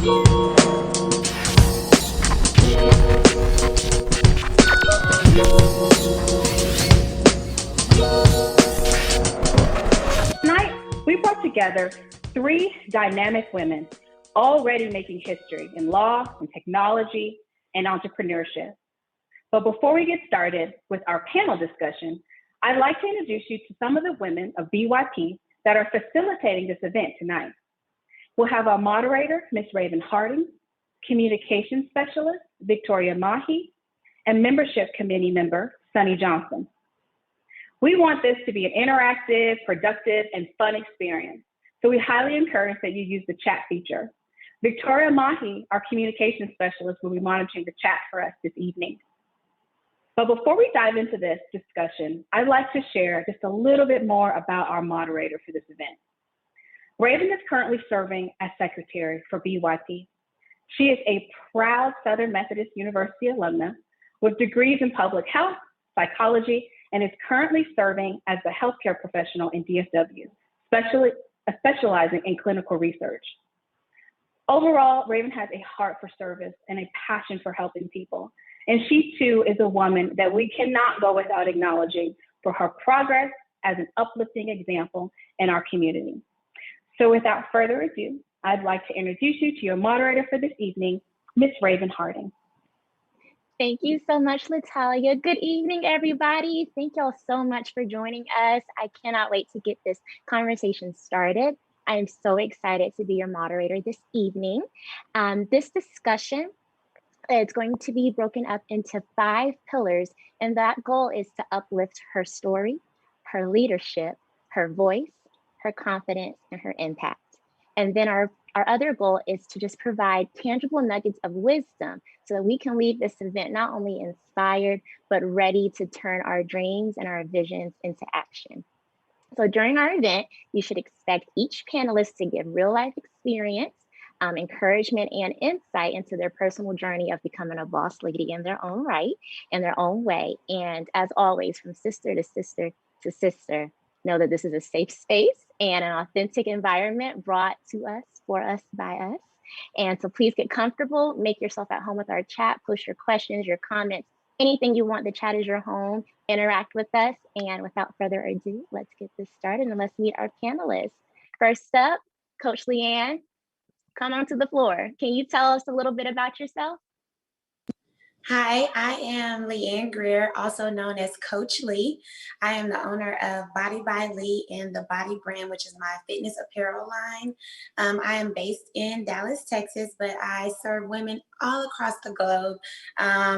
Tonight, we brought together 3 dynamic women already making history in law and technology and entrepreneurship. But before we get started with our panel discussion, I'd like to introduce you to some of the women of BYP that are facilitating this event tonight. We'll have our moderator, Ms. Raven Harding, communications specialist, Victoria Mahi, and membership committee member, Sunny Johnson. We want this to be an interactive, productive, and fun experience, so we highly encourage that you use the chat feature. Victoria Mahi, our communications specialist, will be monitoring the chat for us this evening. But before we dive into this discussion, I'd like to share just a little bit more about our moderator for this event. Raven is currently serving as secretary for BYP. She is a proud Southern Methodist University alumna with degrees in public health, psychology, and is currently serving as a healthcare professional in DFW, specializing in clinical research. Overall, Raven has a heart for service and a passion for helping people. And she too is a woman that we cannot go without acknowledging for her progress as an uplifting example in our community. So without further ado, I'd like to introduce you to your moderator for this evening, Ms. Raven Harding. Thank you so much, Latalia. Good evening, everybody. Thank y'all so much for joining us. I cannot wait to get this conversation started. I am so excited to be your moderator this evening. This discussion is going to be broken up into 5 pillars, and that goal is to uplift her story, her leadership, her voice, her confidence, and her impact. And then our other goal is to just provide tangible nuggets of wisdom so that we can leave this event not only inspired, but ready to turn our dreams and our visions into action. So during our event, you should expect each panelist to give real life experience, encouragement, and insight into their personal journey of becoming a boss lady in their own right, in their own way. And as always, from sister to sister to sister, know that this is a safe space and an authentic environment brought to us, for us, by us. And so please get comfortable, make yourself at home with our chat, post your questions, your comments, anything you want. The chat is your home, interact with us. And without further ado, let's get this started and let's meet our panelists. First up, Coach Leanne, come onto the floor. Can you tell us a little bit about yourself? Hi, I am Leanne Greer, also known as Coach Lee. I am the owner of Body by Lee and the Body brand, which is my fitness apparel line. I am based in Dallas, Texas, but I serve women all across the globe,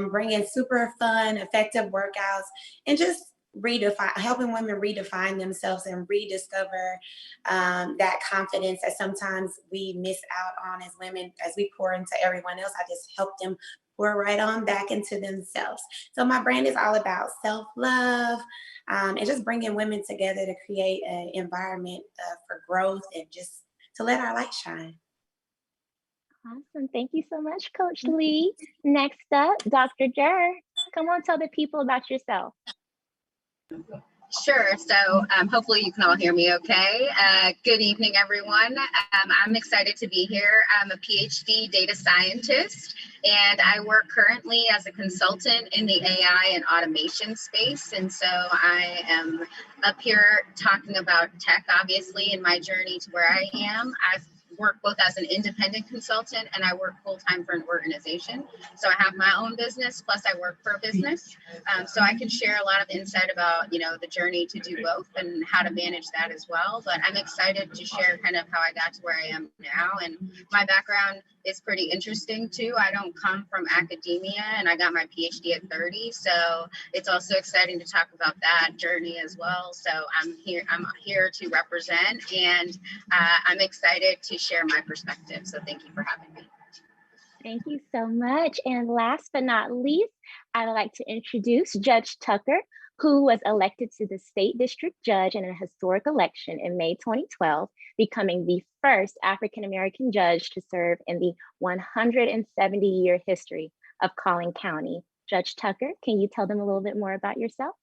bringing super fun, effective workouts, and just helping women redefine themselves and rediscover that confidence that sometimes we miss out on as women. As we pour into everyone else, I just help them pour right on back into themselves. So my brand is all about self-love and just bringing women together to create an environment for growth and just to let our light shine. Awesome. Thank you so much, Coach Lee. Next up, Dr. Jer. Come on, tell the people about yourself. Sure. So hopefully you can all hear me okay. Good evening, everyone. I'm excited to be here. I'm a PhD data scientist, and I work currently as a consultant in the AI and automation space. And so I am up here talking about tech, obviously, in my journey to where I am. I've worked both as an independent consultant and I work full-time for an organization. So I have my own business, plus I work for a business. So I can share a lot of insight about, the journey to do both and how to manage that as well. But I'm excited to share kind of how I got to where I am now. And my background is pretty interesting too. I don't come from academia and I got my PhD at 30. So it's also exciting to talk about that journey as well. So I'm here to represent, and I'm excited to share my perspective. So thank you for having me. Thank you so much. And last but not least, I'd like to introduce Judge Tucker, who was elected to the state district judge in a historic election in May 2012, becoming the first African-American judge to serve in the 170-year history of Collin County. Judge Tucker, can you tell them a little bit more about yourself?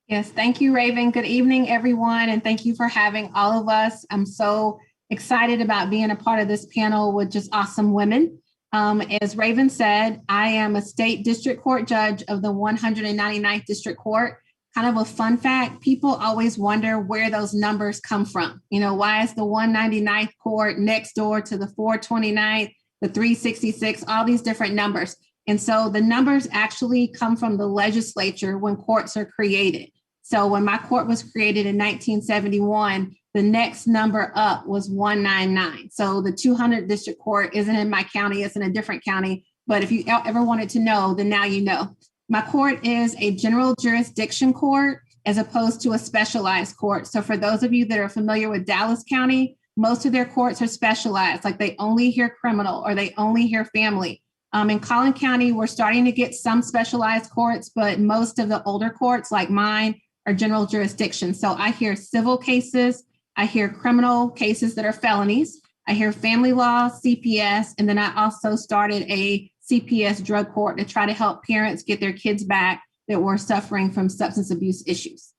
Yes, thank you, Raven. Good evening, everyone, and thank you for having all of us. I'm so excited about being a part of this panel with just awesome women. As Raven said, I am a state district court judge of the 199th District Court. Kind of a fun fact, people always wonder where those numbers come from. You know, why is the 199th court next door to the 429th, the 366, all these different numbers. And so the numbers actually come from the legislature when courts are created. So when my court was created in 1971, the next number up was 199. So the 200th District Court isn't in my county, it's in a different county. But if you ever wanted to know, then now you know. My court is a general jurisdiction court as opposed to a specialized court. So for those of you that are familiar with Dallas County, most of their courts are specialized, like they only hear criminal or they only hear family. In Collin County, we're starting to get some specialized courts, but most of the older courts like mine are general jurisdiction. So I hear civil cases, I hear criminal cases that are felonies, I hear family law, CPS, and then I also started a CPS drug court to try to help parents get their kids back that were suffering from substance abuse issues.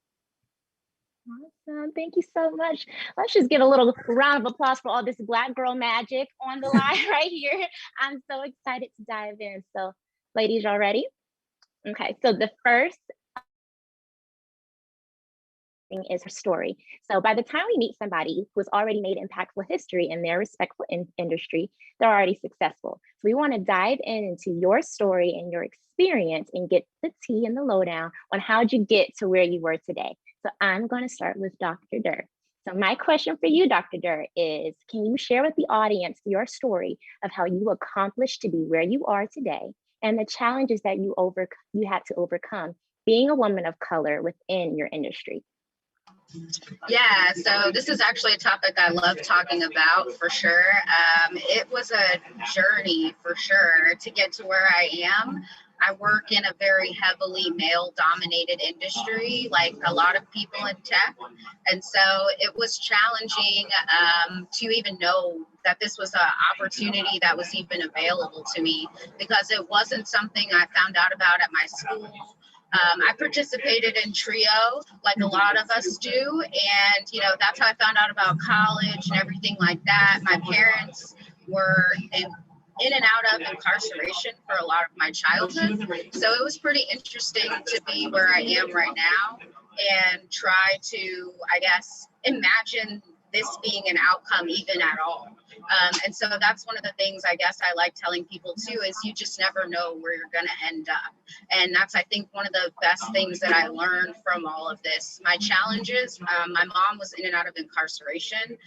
Awesome. Thank you so much. Let's just give a little round of applause for all this Black girl magic on the line right here. I'm so excited to dive in. So ladies, y'all ready? Okay, so the first thing is her story. So by the time we meet somebody who's already made impactful history in their respectful industry, they're already successful. So we want to dive into your story and your experience and get the tea and the lowdown on how'd you get to where you were today. So I'm going to start with Dr. Durr. So my question for you, Dr. Durr, is can you share with the audience your story of how you accomplished to be where you are today and the challenges that you had to overcome being a woman of color within your industry? Yeah, so this is actually a topic I love talking about for sure. It was a journey for sure to get to where I am. I work in a very heavily male-dominated industry, like a lot of people in tech. And so it was challenging to even know that this was an opportunity that was even available to me because it wasn't something I found out about at my school. I participated in TRIO like a lot of us do. And, you know, that's how I found out about college and everything like that. My parents were in and out of incarceration for a lot of my childhood. So it was pretty interesting to be where I am right now and try to, I guess, imagine this being an outcome even at all. And so that's one of the things I guess I like telling people too, is you just never know where you're going to end up. And that's, I think, one of the best things that I learned from all of this. My challenges, my mom was in and out of incarceration.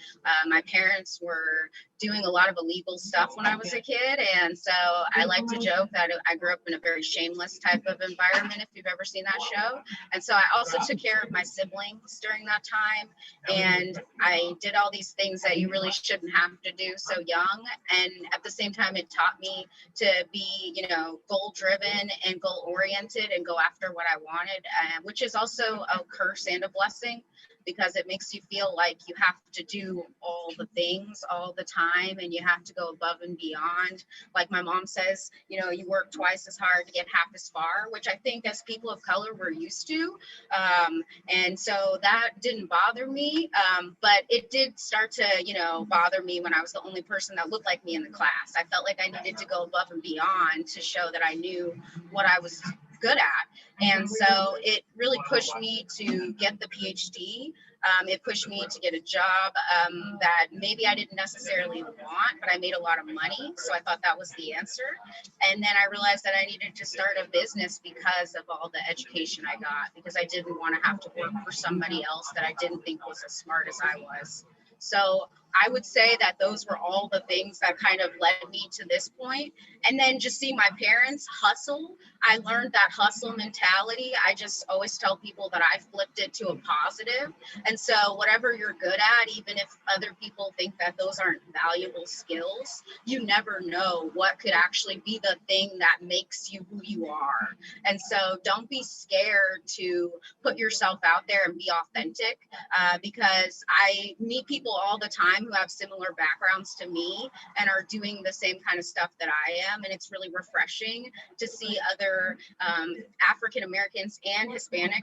My parents were doing a lot of illegal stuff when I was a kid. And so I like to joke that I grew up in a very shameless type of environment, if you've ever seen that show. And so I also took care of my siblings during that time. And I did all these things that you really shouldn't have to do so young. And at the same time, it taught me to be, you know, goal driven and goal oriented and go after what I wanted, which is also a curse and a blessing, because it makes you feel like you have to do all the things all the time and you have to go above and beyond. Like my mom says, you know, you work twice as hard to get half as far, which I think as people of color we're used to. And so that didn't bother me, but it did start to, you know, bother me when I was the only person that looked like me in the class. I felt like I needed to go above and beyond to show that I knew what I was good at. And so it really pushed me to get the PhD. It pushed me to get a job that maybe I didn't necessarily want, but I made a lot of money. So I thought that was the answer. And then I realized that I needed to start a business because of all the education I got, because I didn't want to have to work for somebody else that I didn't think was as smart as I was. So I would say that those were all the things that kind of led me to this point. And then just seeing my parents hustle, I learned that hustle mentality. I just always tell people that I flipped it to a positive. And so whatever you're good at, even if other people think that those aren't valuable skills, you never know what could actually be the thing that makes you who you are. And so don't be scared to put yourself out there and be authentic, because I meet people all the time time who have similar backgrounds to me and are doing the same kind of stuff that I am. And it's really refreshing to see other African Americans and Hispanic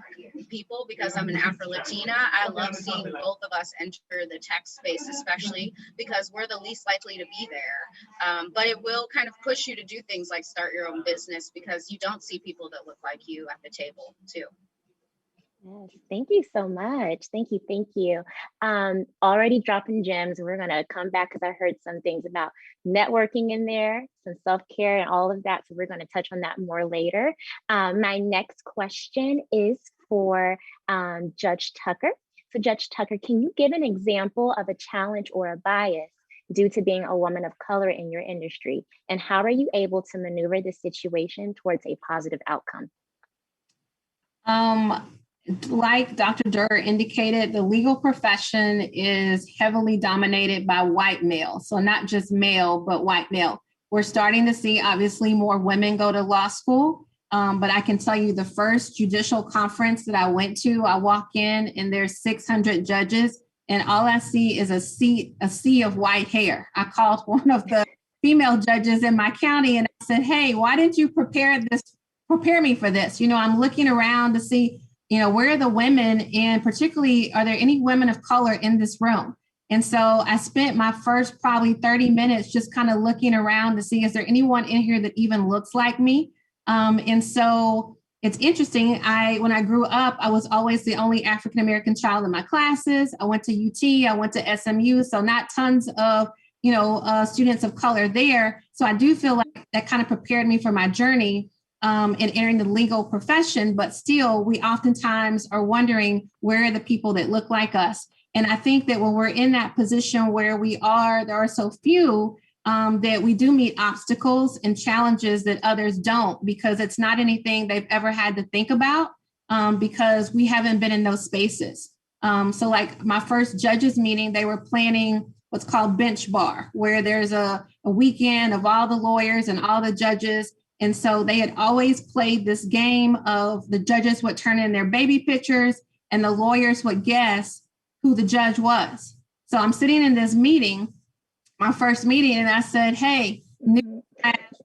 people, because I'm an Afro-Latina. I love seeing both of us enter the tech space, especially because we're the least likely to be there. But it will kind of push you to do things like start your own business, because you don't see people that look like you at the table too. Yes, thank you so much. Thank you, thank you. Already dropping gems. We're gonna come back because I heard some things about networking in there, some self-care and all of that. So we're gonna touch on that more later. My next question is for Judge Tucker. So Judge Tucker, can you give an example of a challenge or a bias due to being a woman of color in your industry? And how are you able to maneuver the situation towards a positive outcome? Like Dr. Durr indicated, the legal profession is heavily dominated by white male. So not just male, but white male. We're starting to see obviously more women go to law school. But I can tell you the first judicial conference that I went to, I walk in and there's 600 judges and all I see is a sea of white hair. I called one of the female judges in my county and I said, hey, why didn't you prepare me for this? You know, I'm looking around to see, you know, where are the women, and particularly, are there any women of color in this room? And so I spent my first probably 30 minutes just kind of looking around to see, is there anyone in here that even looks like me? And so it's interesting. When I grew up, I was always the only African-American child in my classes. I went to UT, I went to SMU, so not tons of, you know, students of color there. So I do feel like that kind of prepared me for my journey in entering the legal profession, but still, we oftentimes are wondering where are the people that look like us. And I think that when we're in that position where there are so few, that we do meet obstacles and challenges that others don't, because it's not anything they've ever had to think about, because we haven't been in those spaces. So like my first judges meeting, they were planning what's called bench bar, where there's a weekend of all the lawyers and all the judges. And so they had always played this game of the judges would turn in their baby pictures and the lawyers would guess who the judge was. So I'm sitting in this meeting, my first meeting, and I said, hey, we're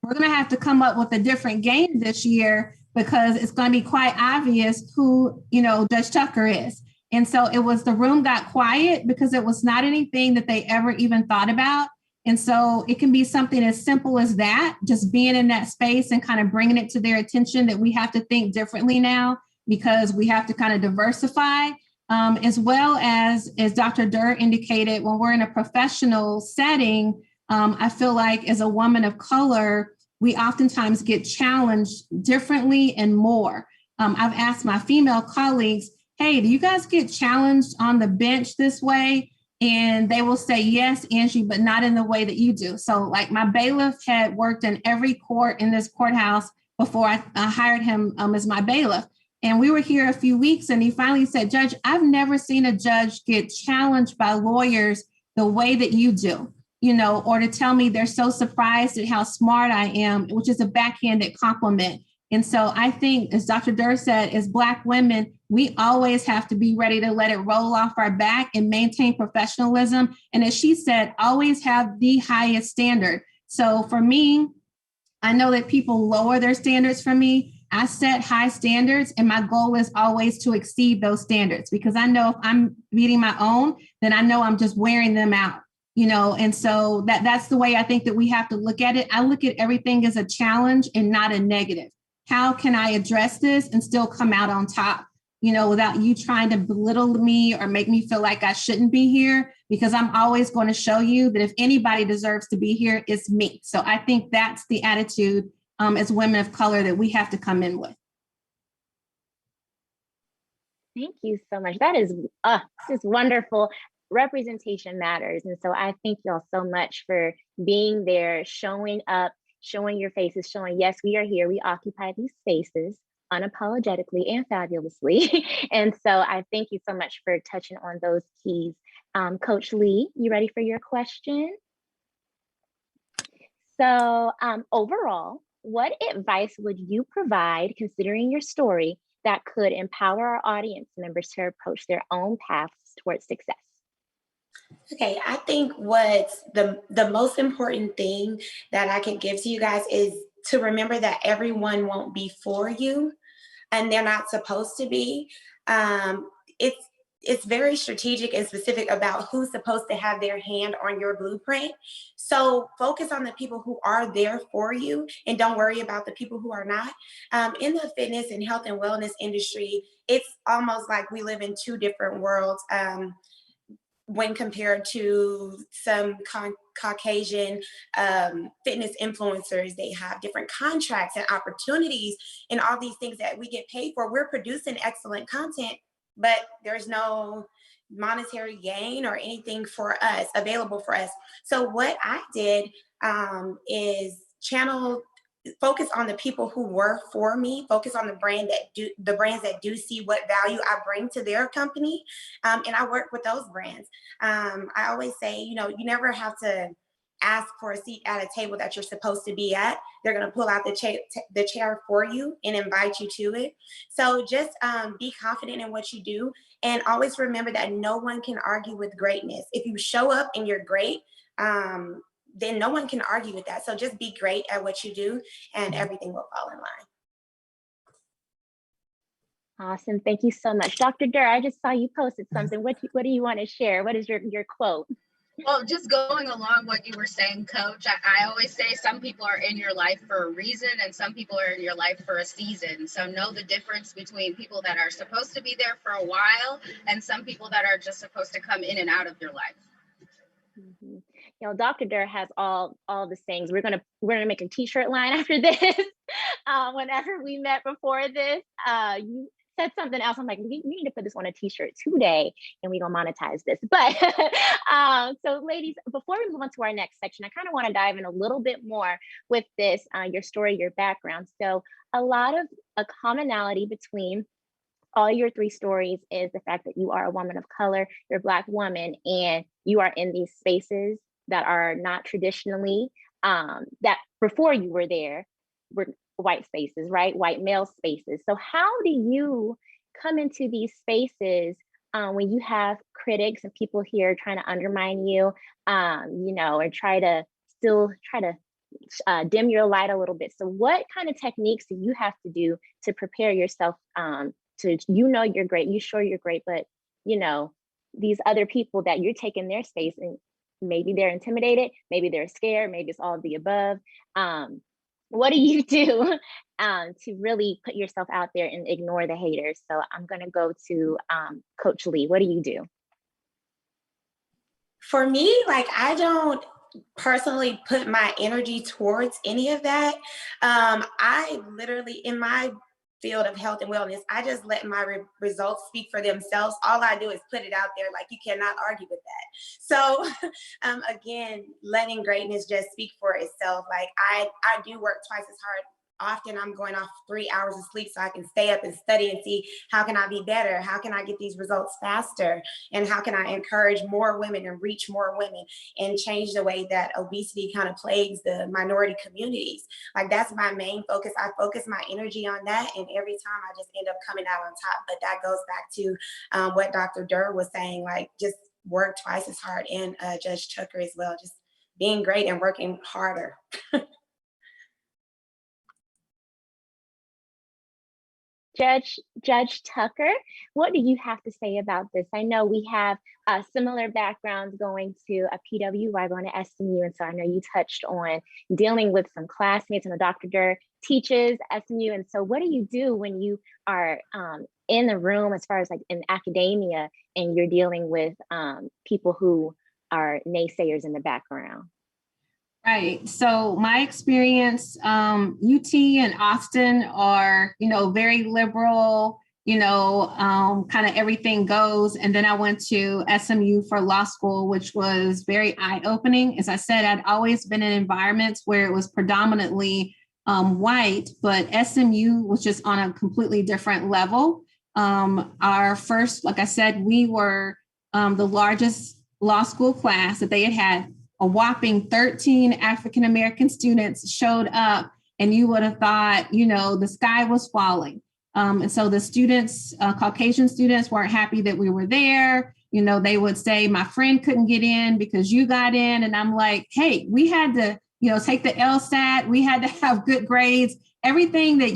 going to have to come up with a different game this year because it's going to be quite obvious who, you know, Judge Tucker is. And so the room got quiet because it was not anything that they ever even thought about. And so it can be something as simple as that, just being in that space and kind of bringing it to their attention that we have to think differently now because we have to kind of diversify, as well as Dr. Durr indicated, when we're in a professional setting, I feel like as a woman of color, we oftentimes get challenged differently and more. I've asked my female colleagues, hey, do you guys get challenged on the bench this way? And they will say, yes, Angie, but not in the way that you do. So like my bailiff had worked in every court in this courthouse before I hired him as my bailiff. And we were here a few weeks and he finally said, Judge, I've never seen a judge get challenged by lawyers the way that you do, you know, or to tell me they're so surprised at how smart I am, which is a backhanded compliment. And so I think, as Dr. Durr said, as Black women, we always have to be ready to let it roll off our back and maintain professionalism. And as she said, always have the highest standard. So for me, I know that people lower their standards for me. I set high standards and my goal is always to exceed those standards because I know if I'm meeting my own, then I know I'm just wearing them out, you know, and so that's the way I think that we have to look at it. I look at everything as a challenge and not a negative. How can I address this and still come out on top, you know, without you trying to belittle me or make me feel like I shouldn't be here? Because I'm always going to show you that if anybody deserves to be here, it's me. So I think that's the attitude as women of color that we have to come in with. Thank you so much. That is just wonderful. Representation matters. And so I thank y'all so much for being there, showing up, showing your faces, showing, yes, we are here. We occupy these spaces unapologetically and fabulously. And so I thank you so much for touching on those keys. Coach Lee, you ready for your question? So overall, what advice would you provide, considering your story, that could empower our audience members to approach their own paths towards success? Okay, I think what's the most important thing that I can give to you guys is to remember that everyone won't be for you, and they're not supposed to be. Um, it's it's very strategic and specific about who's supposed to have their hand on your blueprint. So focus on the people who are there for you, and don't worry about the people who are not. In the fitness and health and wellness industry, it's almost like we live in two different worlds. When compared to some Caucasian fitness influencers, they have different contracts and opportunities and all these things that we get paid for. We're producing excellent content, but there's no monetary gain or anything for us available for us. So what I did is focus on the people who work for me, focus on the brands that do see what value I bring to their company, and I work with those brands. I always say, you never have to ask for a seat at a table that you're supposed to be at. They're going to pull out the chair for you and invite you to it. So just be confident in what you do, and always remember that no one can argue with greatness. If you show up and you're great, then no one can argue with that. So just be great at what you do, and everything will fall in line. Awesome. Thank you so much. Dr. Durr, I just saw you posted something. What do you want to share? What is your quote? Well, just going along what you were saying, Coach, I always say some people are in your life for a reason and some people are in your life for a season. So know the difference between people that are supposed to be there for a while and some people that are just supposed to come in and out of your life. Mm-hmm. Dr. Durr has all the things. We're gonna make a t-shirt line after this. Whenever we met before this, you said something else. I'm like, we need to put this on a t-shirt today, and we're gonna monetize this. But so ladies, before we move on to our next section, I kind of want to dive in a little bit more with this, your story, your background. So a commonality between all your three stories is the fact that you are a woman of color, you're a Black woman, and you are in these spaces that are not traditionally, that before you were there, were white spaces, right? White male spaces. So how do you come into these spaces when you have critics and people here trying to undermine you, or try to dim your light a little bit? So what kind of techniques do you have to do to prepare yourself to, you're great, you're great, but these other people that you're taking their space, and maybe they're intimidated, maybe they're scared, maybe it's all of the above. What do you do to really put yourself out there and ignore the haters? So I'm going to go to Coach Lee. What do you do? For me, I don't personally put my energy towards any of that. I literally, in my field of health and wellness, I just let my results speak for themselves. All I do is put it out there. You cannot argue with that. So again, letting greatness just speak for itself. I do work twice as hard. Often I'm going off 3 hours of sleep so I can stay up and study and see how can I be better? How can I get these results faster? And how can I encourage more women and reach more women and change the way that obesity kind of plagues the minority communities? That's my main focus. I focus my energy on that, and every time I just end up coming out on top. But that goes back to what Dr. Durr was saying, just work twice as hard, and Judge Tucker as well, just being great and working harder. Judge Tucker, what do you have to say about this? I know we have similar backgrounds going to a PWI, going to SMU, and so I know you touched on dealing with some classmates, and Dr. Durr teaches SMU, and so what do you do when you are in the room, as far as in academia, and you're dealing with people who are naysayers in the background? Right. So my experience, UT and Austin are, very liberal, kind of everything goes. And then I went to SMU for law school, which was very eye-opening. As I said, I'd always been in environments where it was predominantly white, but SMU was just on a completely different level. Our first, like I said, we were the largest law school class that they had. A whopping 13 African-American students showed up, and you would have thought, the sky was falling. And so the students, Caucasian students, weren't happy that we were there. They would say, my friend couldn't get in because you got in. And I'm like, hey, we had to, take the LSAT. We had to have good grades. Everything that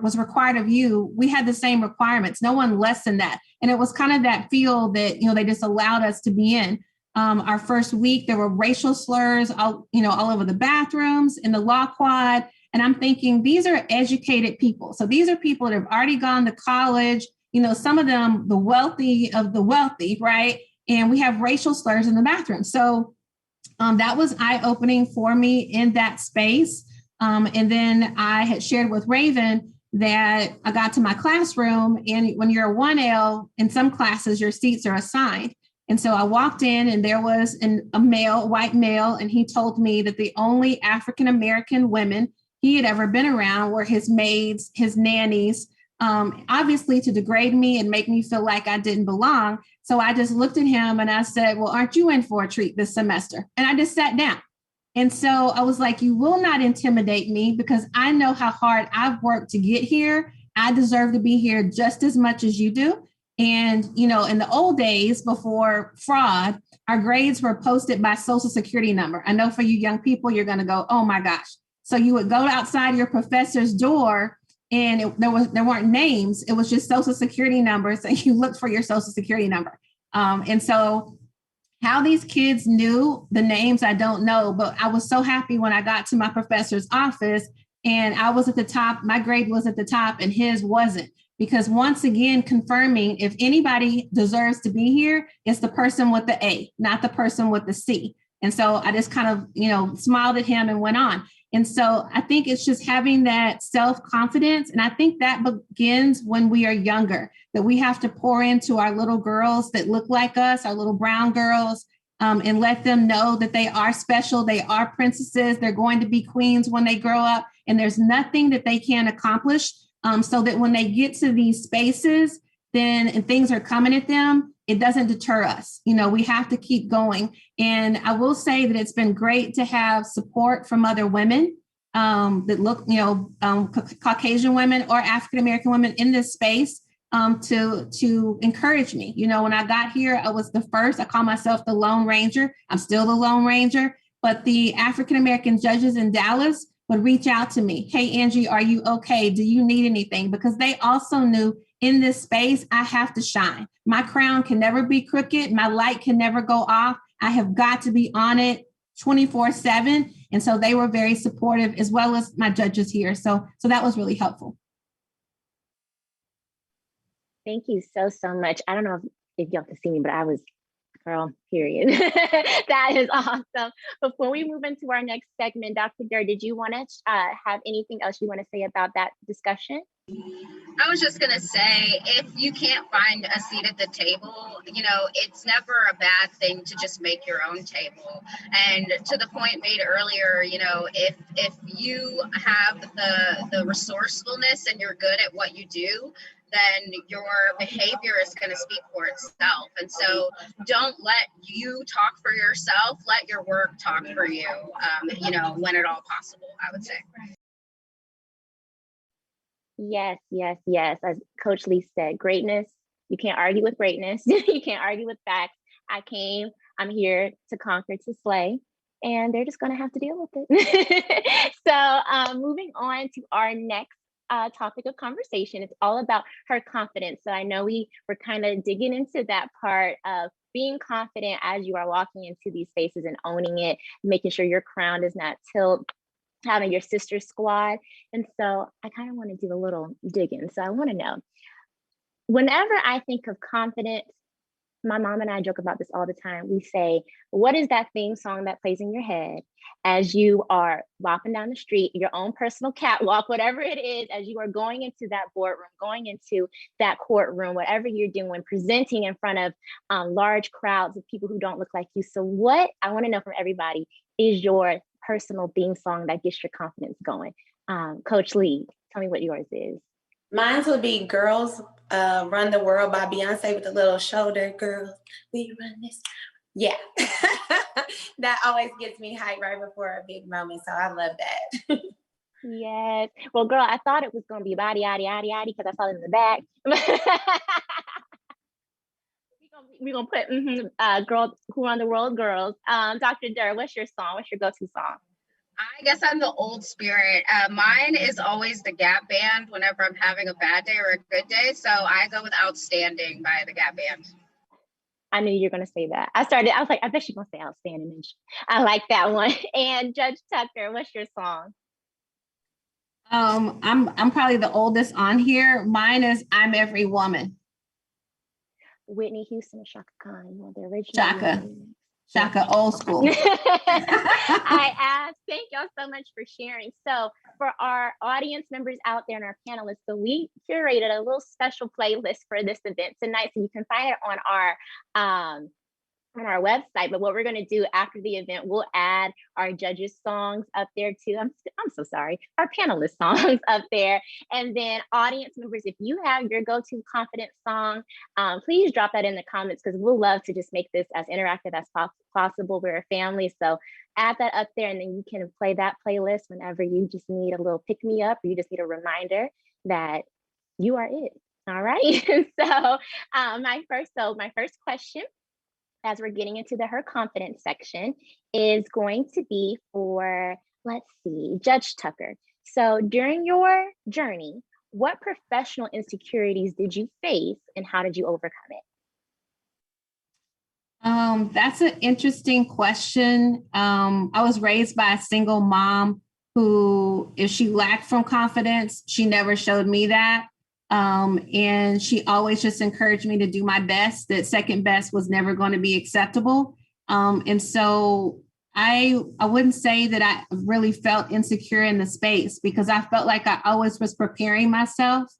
was required of you, we had the same requirements. No one less than that. And it was kind of that field that, they just allowed us to be in. Our first week, there were racial slurs, all over the bathrooms, in the law quad. And I'm thinking, these are educated people. So these are people that have already gone to college, some of them, the wealthy of the wealthy, right? And we have racial slurs in the bathroom. So that was eye-opening for me in that space. And then I had shared with Raven that I got to my classroom, and when you're a 1L, in some classes, your seats are assigned. And so I walked in, and there was a white male, and he told me that the only African-American women he had ever been around were his maids, his nannies, obviously to degrade me and make me feel like I didn't belong. So I just looked at him and I said, well, aren't you in for a treat this semester? And I just sat down. And so I was like, you will not intimidate me, because I know how hard I've worked to get here. I deserve to be here just as much as you do. And, in the old days before fraud, our grades were posted by Social Security number. I know for you young people, you're going to go, oh my gosh. So you would go outside your professor's door, and there weren't names. It was just Social Security numbers, and you looked for your Social Security number. And so how these kids knew the names, I don't know, but I was so happy when I got to my professor's office and I was at the top, my grade was at the top and his wasn't. Because once again, confirming if anybody deserves to be here, it's the person with the A, not the person with the C. And so I just kind of, smiled at him and went on. And so I think it's just having that self-confidence. And I think that begins when we are younger, that we have to pour into our little girls that look like us, our little brown girls, and let them know that they are special. They are princesses. They're going to be queens when they grow up. And there's nothing that they can't accomplish, so that when they get to these spaces, and things are coming at them, it doesn't deter us. We have to keep going. And I will say that it's been great to have support from other women that look, Caucasian women or African-American women in this space to encourage me. When I got here, I was the first. I call myself the Lone Ranger. I'm still the Lone Ranger, but the African-American judges in Dallas would reach out to me. Hey, Angie, are you okay? Do you need anything? Because they also knew in this space, I have to shine. My crown can never be crooked. My light can never go off. I have got to be on it 24/7. And so they were very supportive, as well as my judges here. So that was really helpful. Thank you so much. I don't know if y'all can see me, but I was, girl, period. That is awesome. Before we move into our next segment, Dr. Durr, did you want to have anything else you want to say about that discussion? I was just going to say, if you can't find a seat at the table, it's never a bad thing to just make your own table. And to the point made earlier, if you have the resourcefulness and you're good at what you do, then your behavior is going to speak for itself. And so don't let you talk for yourself, let your work talk for you, when at all possible, I would say. Yes. As Coach Lee said, greatness, you can't argue with greatness. You can't argue with facts. I'm here to conquer, to slay, and they're just going to have to deal with it. So moving on to our next topic of conversation, it's all about HERconfidence. So I know we were kind of digging into that part of being confident as you are walking into these spaces and owning it, making sure your crown does not tilt, having your sister squad. And so I kind of want to do a little digging. So I want to know, whenever I think of confidence, my mom and I joke about this all the time. We say, what is that theme song that plays in your head as you are walking down the street, your own personal catwalk, whatever it is, as you are going into that boardroom, going into that courtroom, whatever you're doing, presenting in front of large crowds of people who don't look like you. So what I want to know from everybody is your personal theme song that gets your confidence going. Coach Lee, tell me what yours is. Mine would be Girls Run the World by Beyonce with the little shoulder. Girls, we run this. Yeah. That always gets me hyped right before a big moment. So I love that. Yes. Well, girl, I thought it was going to be body, because I saw it in the back. We're We're gonna put girl who run the world girls. Dr. Durr, what's your song? What's your go-to song? I guess I'm the old spirit. Mine is always the Gap Band whenever I'm having a bad day or a good day. So I go with Outstanding by the Gap Band. I knew you were gonna say that. I was like, I bet she's gonna say Outstanding. I like that one. And Judge Tucker, what's your song? I'm probably the oldest on here. Mine is I'm Every Woman. Whitney Houston and Shaka Khan, the original. Shaka, old school. I asked, thank y'all so much for sharing. So for our audience members out there and our panelists, so we curated a little special playlist for this event tonight. So you can find it on our website. But what we're going to do after the event, we'll add our judges' songs up there too. I'm so sorry, our panelist songs up there. And then audience members, if you have your go-to confidence song, please drop that in the comments, because we'll love to just make this as interactive as possible. We're a family, so add that up there, and then you can play that playlist whenever you just need a little pick-me-up, or you just need a reminder that you are it. All right. So my first question, as we're getting into the HERconfidence section, is going to be for, let's see, Judge Tucker. So during your journey, what professional insecurities did you face and how did you overcome it? That's an interesting question. I was raised by a single mom who, if she lacked from confidence, she never showed me that. And she always just encouraged me to do my best, that second best was never going to be acceptable. And so I wouldn't say that I really felt insecure in the space, because I felt like I always was preparing myself.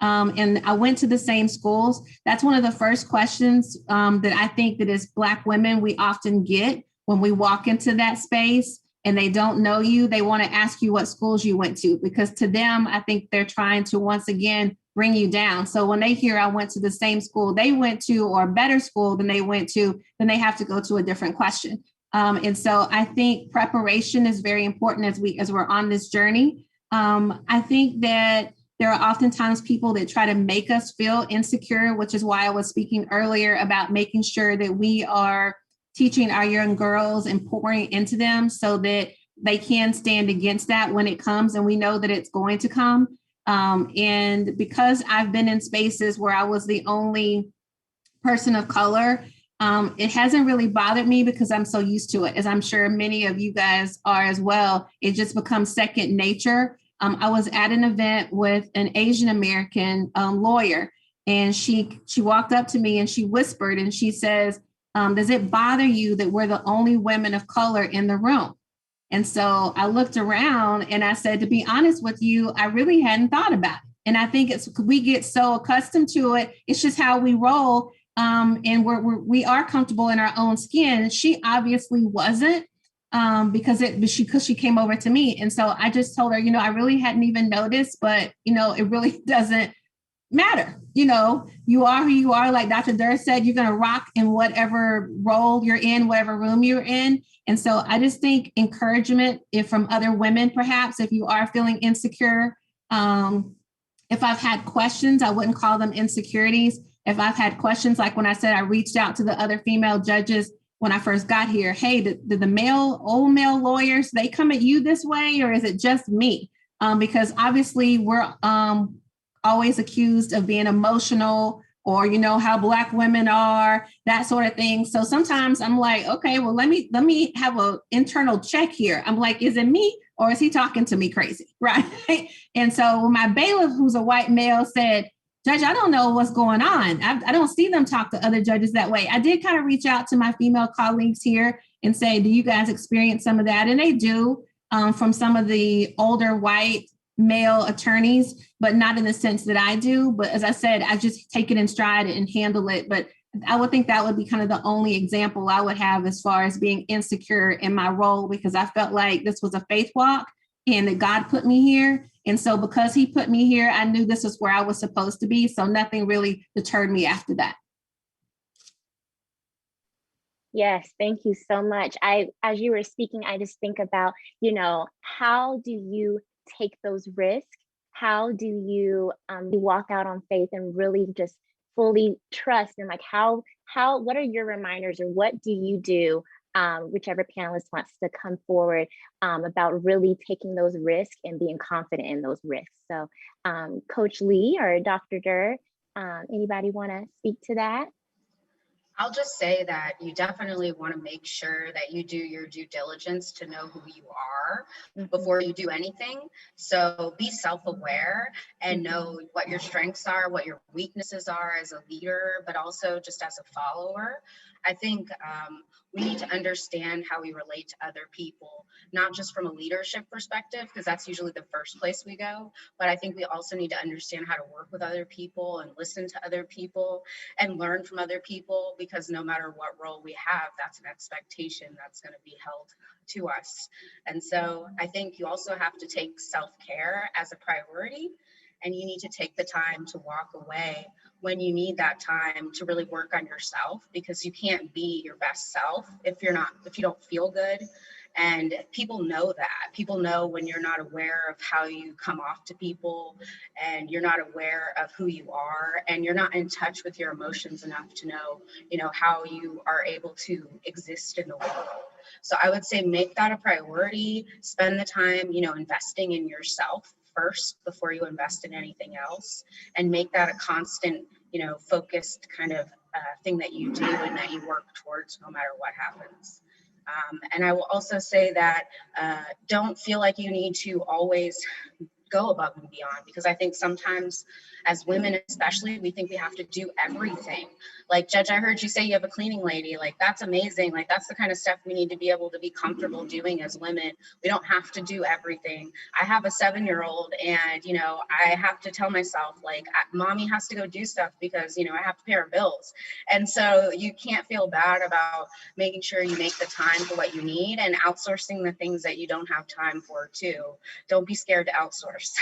And I went to the same schools. That's one of the first questions that I think that as Black women, we often get when we walk into that space and they don't know you. They want to ask you what schools you went to, because to them, I think they're trying to once again bring you down. So when they hear I went to the same school they went to, or a better school than they went to, then they have to go to a different question. And so I think preparation is very important as we're on this journey. I think that there are oftentimes people that try to make us feel insecure, which is why I was speaking earlier about making sure that we are teaching our young girls and pouring into them so that they can stand against that when it comes, and we know that it's going to come. And because I've been in spaces where I was the only person of color, it hasn't really bothered me because I'm so used to it, as I'm sure many of you guys are as well. It just becomes second nature. I was at an event with an Asian American lawyer, and she walked up to me and she whispered and she says, does it bother you that we're the only women of color in the room? And so I looked around and I said, to be honest with you, I really hadn't thought about it. And I think we get so accustomed to it. It's just how we roll. And we are comfortable in our own skin. She obviously wasn't, because she came over to me. And so I just told her, I really hadn't even noticed, but it really doesn't matter. You are who you are. Like Dr. Durr said, you're going to rock in whatever role you're in, whatever room you're in. And so I just think encouragement from other women, perhaps, if you are feeling insecure. If I've had questions, I wouldn't call them insecurities. If I've had questions, like when I said I reached out to the other female judges when I first got here, hey, did the old male lawyers, they come at you this way, or is it just me? Because obviously we're always accused of being emotional, or how Black women are, that sort of thing. So sometimes I'm like, okay, well, let me have an internal check here. I'm like, is it me, or is he talking to me crazy? Right. And so when my bailiff, who's a white male, said, Judge, I don't know what's going on. I don't see them talk to other judges that way. I did kind of reach out to my female colleagues here and say, do you guys experience some of that? And they do, from some of the older white male attorneys, but not in the sense that I do. But as I said, I just take it in stride and handle it. But I would think that would be kind of the only example I would have as far as being insecure in my role, because I felt like this was a faith walk and that God put me here. And so because he put me here, I knew this is where I was supposed to be. So nothing really deterred me after that. Yes, thank you so much. As you were speaking, I just think about, how do you take those risks? How do you walk out on faith and really just fully trust? And like, how what are your reminders, or what do you do, whichever panelist wants to come forward, about really taking those risks and being confident in those risks? So Coach Lee or Dr. Durr, anybody want to speak to that? I'll just say that you definitely want to make sure that you do your due diligence to know who you are before you do anything. So be self-aware and know what your strengths are, what your weaknesses are as a leader, but also just as a follower. I think we need to understand how we relate to other people, not just from a leadership perspective, because that's usually the first place we go, but I think we also need to understand how to work with other people and listen to other people and learn from other people, because no matter what role we have, that's an expectation that's going to be held to us. And so I think you also have to take self-care as a priority, and you need to take the time to walk away when you need that time to really work on yourself, because you can't be your best self if you don't feel good. And people know that. People know when you're not aware of how you come off to people, and you're not aware of who you are, and you're not in touch with your emotions enough to know, how you are able to exist in the world. So I would say make that a priority, spend the time, investing in yourself first before you invest in anything else, and make that a constant, focused kind of thing that you do and that you work towards no matter what happens. And I will also say that don't feel like you need to always go above and beyond, because I think sometimes as women especially, we think we have to do everything. Like, Judge, I heard you say you have a cleaning lady. Like, that's amazing. Like, that's the kind of stuff we need to be able to be comfortable doing as women. We don't have to do everything. I have a 7-year-old, and I have to tell myself, like, mommy has to go do stuff because I have to pay her bills. And so you can't feel bad about making sure you make the time for what you need and outsourcing the things that you don't have time for too. Don't be scared to outsource.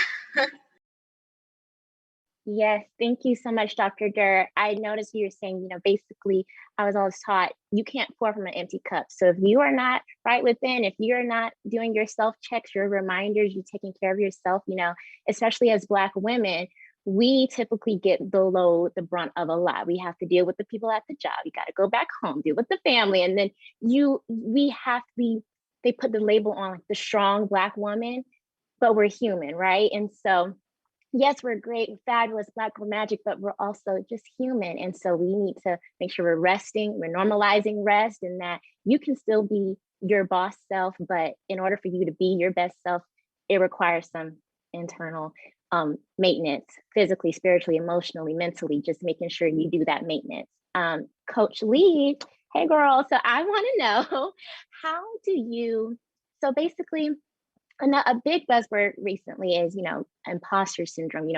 Yes, thank you so much, Dr. Durr. I noticed you were saying, basically, I was always taught you can't pour from an empty cup. So if you are not right within, if you're not doing your self-checks, your reminders, you taking care of yourself, especially as Black women, we typically get the brunt of a lot. We have to deal with the people at the job. You got to go back home, deal with the family. And then they put the label on like the strong Black woman, but we're human, right? And so yes, we're great, fabulous, Black girl magic, but we're also just human. And so we need to make sure we're resting, we're normalizing rest, and that you can still be your boss self, but in order for you to be your best self, it requires some internal maintenance, physically, spiritually, emotionally, mentally, just making sure you do that maintenance. Coach Lee, hey girl, so I want to know, so basically, a big buzzword recently is, imposter syndrome.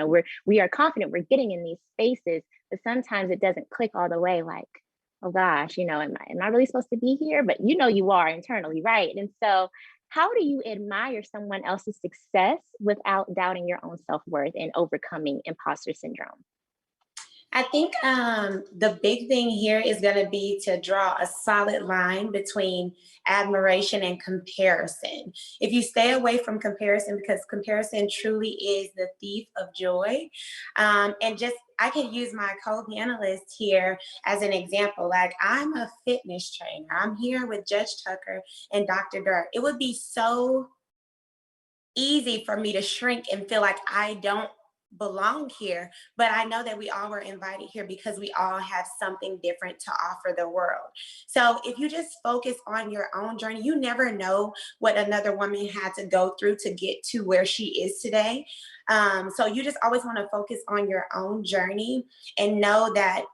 We are confident we're getting in these spaces, but sometimes it doesn't click all the way. Like, oh gosh, am I really supposed to be here? But you are internally, right? And so, how do you admire someone else's success without doubting your own self-worth and overcoming imposter syndrome? I think the big thing here is going to be to draw a solid line between admiration and comparison. If you stay away from comparison, because comparison truly is the thief of joy. And just, I could use my co-panelist here as an example. Like, I'm a fitness trainer. I'm here with Judge Tucker and Dr. Durr. It would be so easy for me to shrink and feel like I don't belong here, but I know that we all were invited here because we all have something different to offer the world. So if you just focus on your own journey, you never know what another woman had to go through to get to where she is today. So you just always want to focus on your own journey and know that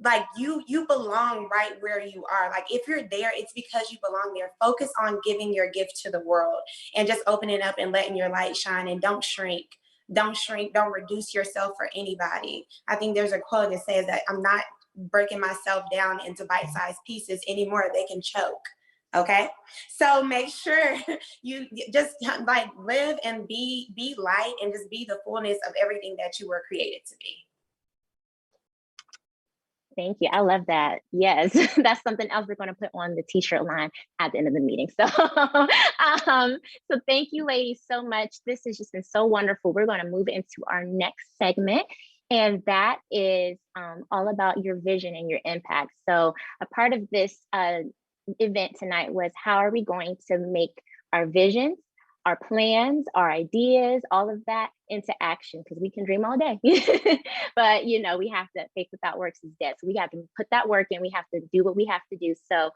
like you belong right where you are. Like, if you're there, it's because you belong there. Focus on giving your gift to the world and just opening up and letting your light shine, and don't shrink. Don't reduce yourself for anybody. I think there's a quote that says that I'm not breaking myself down into bite-sized pieces anymore. They can choke. Okay, so make sure you just like live and be light and just be the fullness of everything that you were created to be. Thank you. I love that. Yes, that's something else we're going to put on the t-shirt line at the end of the meeting. So, so thank you, ladies, so much. This has just been so wonderful. We're going to move into our next segment. And that is all about your vision and your impact. So a part of this event tonight was how are we going to make our visions, our plans, our ideas, all of that into action, because we can dream all day. But we have to, faith without works is dead. So we have to put that work in, we have to do what we have to do. So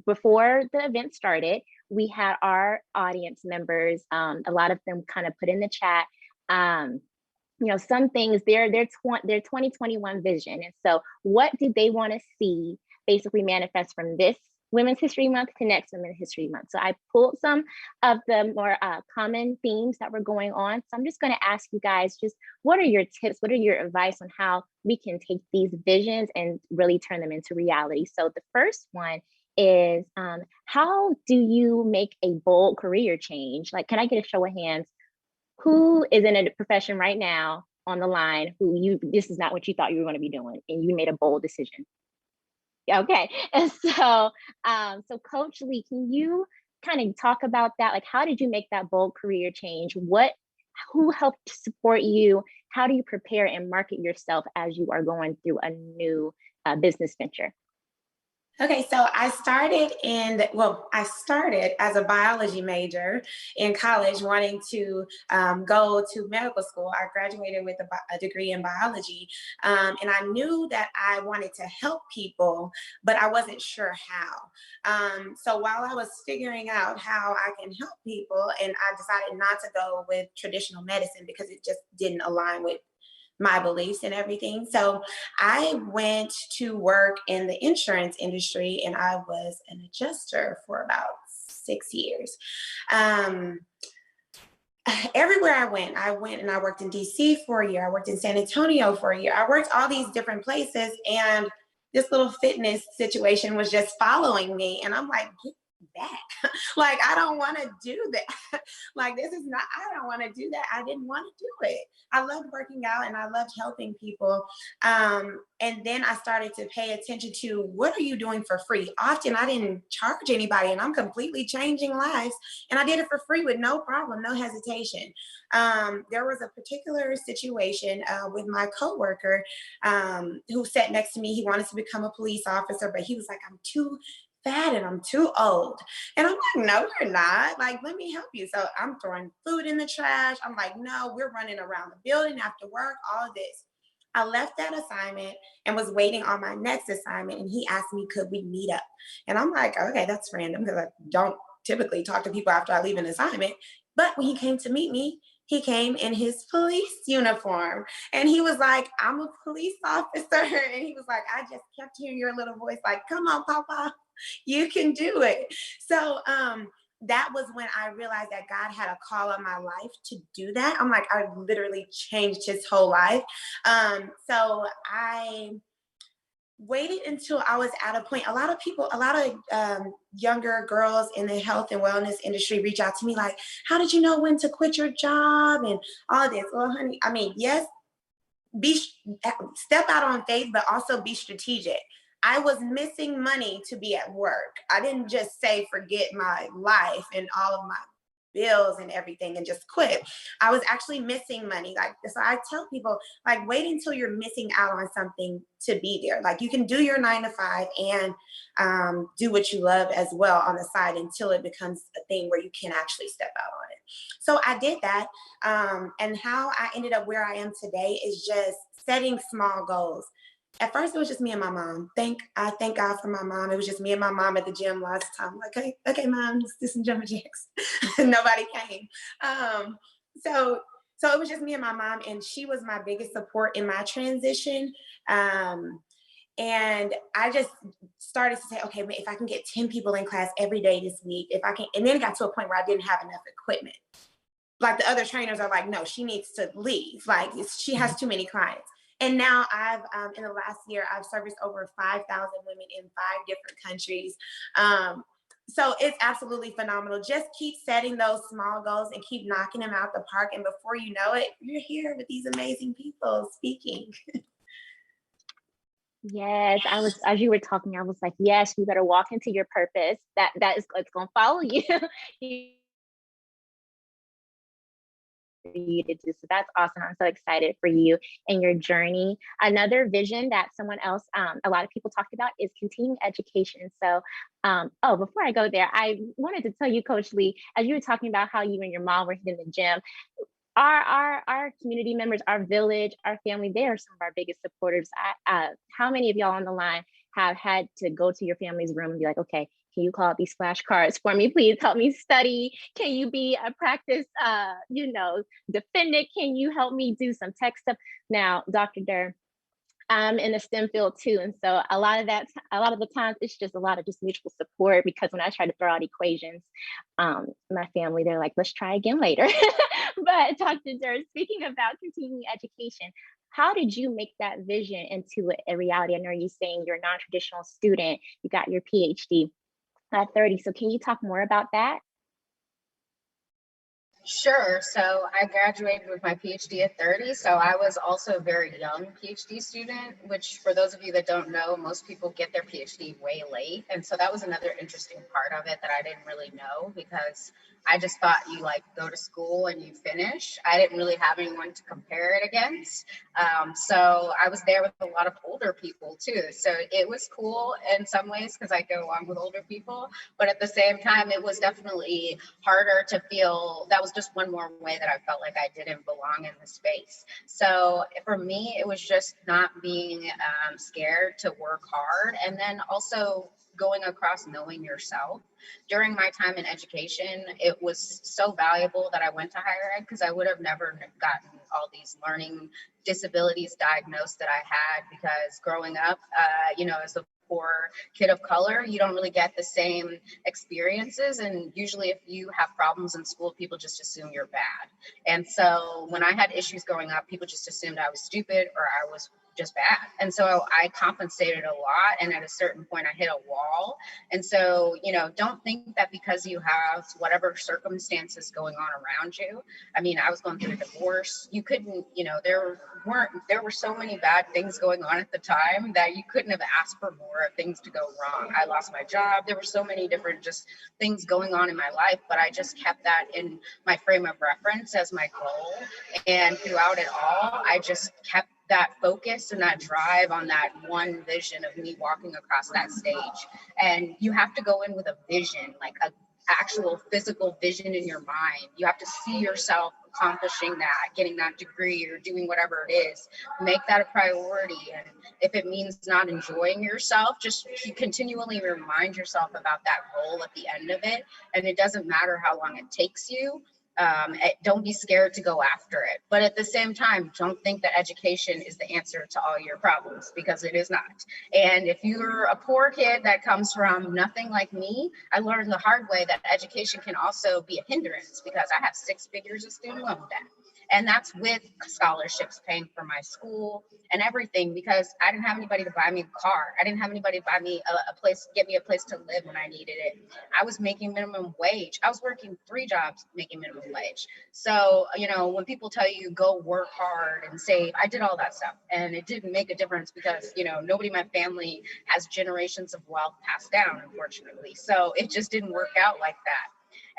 before the event started, we had our audience members, a lot of them kind of put in the chat, some things, their 2021 vision. And so what do they want to see basically manifest from this Women's History Month to next Women's History Month? So I pulled some of the more common themes that were going on. So I'm just going to ask you guys, just what are your tips? What are your advice on how we can take these visions and really turn them into reality? So the first one is, how do you make a bold career change? Like, can I get a show of hands? Who is in a profession right now on the line who this is not what you thought you were going to be doing and you made a bold decision? Okay. And so Coach Lee, can you kind of talk about that? Like, how did you make that bold career change? Who helped support you? How do you prepare and market yourself as you are going through a new business venture? Okay, so I started as a biology major in college, wanting to go to medical school. I graduated with a degree in biology, and I knew that I wanted to help people, but I wasn't sure how. So while I was figuring out how I can help people, and I decided not to go with traditional medicine because it just didn't align with my beliefs and everything. So I went to work in the insurance industry, and I was an adjuster for about 6 years. Everywhere I went and I worked in DC for a year. I worked in San Antonio for a year. I worked all these different places, and this little fitness situation was just following me. And I'm like, get back. Like, I don't want to do that. Like, I don't want to do that. I didn't want to do it. I loved working out and I loved helping people. And then I started to pay attention to, what are you doing for free? Often I didn't charge anybody, and I'm completely changing lives. And I did it for free with no problem, no hesitation. There was a particular situation with my coworker who sat next to me. He wanted to become a police officer, but he was like, I'm too fat and I'm too old. And I'm like, no, you're not. Like, let me help you. So I'm throwing food in the trash. I'm like, no, we're running around the building after work, all of this. I left that assignment and was waiting on my next assignment. And he asked me, could we meet up? And I'm like, okay, that's random, because I don't typically talk to people after I leave an assignment. But when he came to meet me, he came in his police uniform, and he was like, I'm a police officer. And he was like, I just kept hearing your little voice, like, come on, Papa, you can do it. So that was when I realized that God had a call on my life to do that. I'm like, I literally changed his whole life. So I waited until I was at a point. A lot of younger girls in the health and wellness industry reach out to me like, how did you know when to quit your job and all this? Well, honey, I mean, yes, step out on faith, but also be strategic. I was missing money to be at work. I didn't just say, forget my life and all of my bills and everything and just quit. I was actually missing money. Like, so I tell people, like, wait until you're missing out on something to be there. Like, you can do your 9 to 5 and do what you love as well on the side until it becomes a thing where you can actually step out on it. So I did that. And how I ended up where I am today is just setting small goals. At first, it was just me and my mom. I thank God for my mom. It was just me and my mom at the gym last time. Like, okay, mom, let's do some jumping jacks. Nobody came. So it was just me and my mom, and she was my biggest support in my transition. And I just started to say, okay, if I can get 10 people in class every day this week, if I can, and then it got to a point where I didn't have enough equipment. Like, the other trainers are like, no, she needs to leave. Like, she has too many clients. And now I've, in the last year, I've serviced over 5,000 women in 5 different countries. So it's absolutely phenomenal. Just keep setting those small goals and keep knocking them out the park. And before you know it, you're here with these amazing people speaking. Yes, as you were talking, I was like, yes, you better walk into your purpose. It's going to follow you. for you to do. So that's awesome. I'm so excited for you and your journey. Another vision that someone else, a lot of people talked about is continuing education. So, oh, before I go there, I wanted to tell you, Coach Lee, as you were talking about how you and your mom were hitting the gym, our community members, our village, our family, they are some of our biggest supporters. How many of y'all on the line have had to go to your family's room and be like, okay, can you call out these flashcards for me, please help me study? Can you be a practice, defendant? Can you help me do some tech stuff? Now, Dr. Durr, I'm in the STEM field too. And so a lot of the times it's just a lot of just mutual support, because when I try to throw out equations, my family, they're like, let's try again later. But Dr. Durr, speaking about continuing education, how did you make that vision into a reality? I know you're saying you're a non-traditional student, you got your PhD at 30. So can you talk more about that? Sure. So I graduated with my PhD at 30. So I was also a very young PhD student, which for those of you that don't know, most people get their PhD way late. And so that was another interesting part of it that I didn't really know, because I just thought you like go to school and you finish. I didn't really have anyone to compare it against. So I was there with a lot of older people too. So it was cool in some ways because I go along with older people, but at the same time, it was definitely harder to feel. That was just one more way that I felt like I didn't belong in the space. So for me, it was just not being scared to work hard, and then also going across knowing yourself. During my time in education, it was so valuable that I went to higher ed, because I would have never gotten all these learning disabilities diagnosed that I had, because growing up, as a poor kid of color, you don't really get the same experiences. And usually if you have problems in school, people just assume you're bad. And so when I had issues growing up, people just assumed I was stupid or I was just bad. And so I compensated a lot. And at a certain point, I hit a wall. And so, don't think that because you have whatever circumstances going on around you. I mean, I was going through a divorce. You couldn't, there were so many bad things going on at the time that you couldn't have asked for more things to go wrong. I lost my job. There were so many different just things going on in my life, but I just kept that in my frame of reference as my goal. And throughout it all, I just kept that focus and that drive on that one vision of me walking across that stage. And you have to go in with a vision, like a actual physical vision in your mind. You have to see yourself accomplishing that, getting that degree or doing whatever it is. Make that a priority. And if it means not enjoying yourself, just continually remind yourself about that goal at the end of it. And it doesn't matter how long it takes you. Don't be scared to go after it. But at the same time, don't think that education is the answer to all your problems, because it is not. And if you're a poor kid that comes from nothing like me, I learned the hard way that education can also be a hindrance, because I have 6 figures of student loan debt. And that's with scholarships paying for my school and everything, because I didn't have anybody to buy me a car. I didn't have anybody to buy me a place, get me a place to live when I needed it. I was making minimum wage. I was working 3 jobs making minimum wage. So, when people tell you go work hard and save, I did all that stuff. And it didn't make a difference, because, nobody in my family has generations of wealth passed down, unfortunately. So it just didn't work out like that.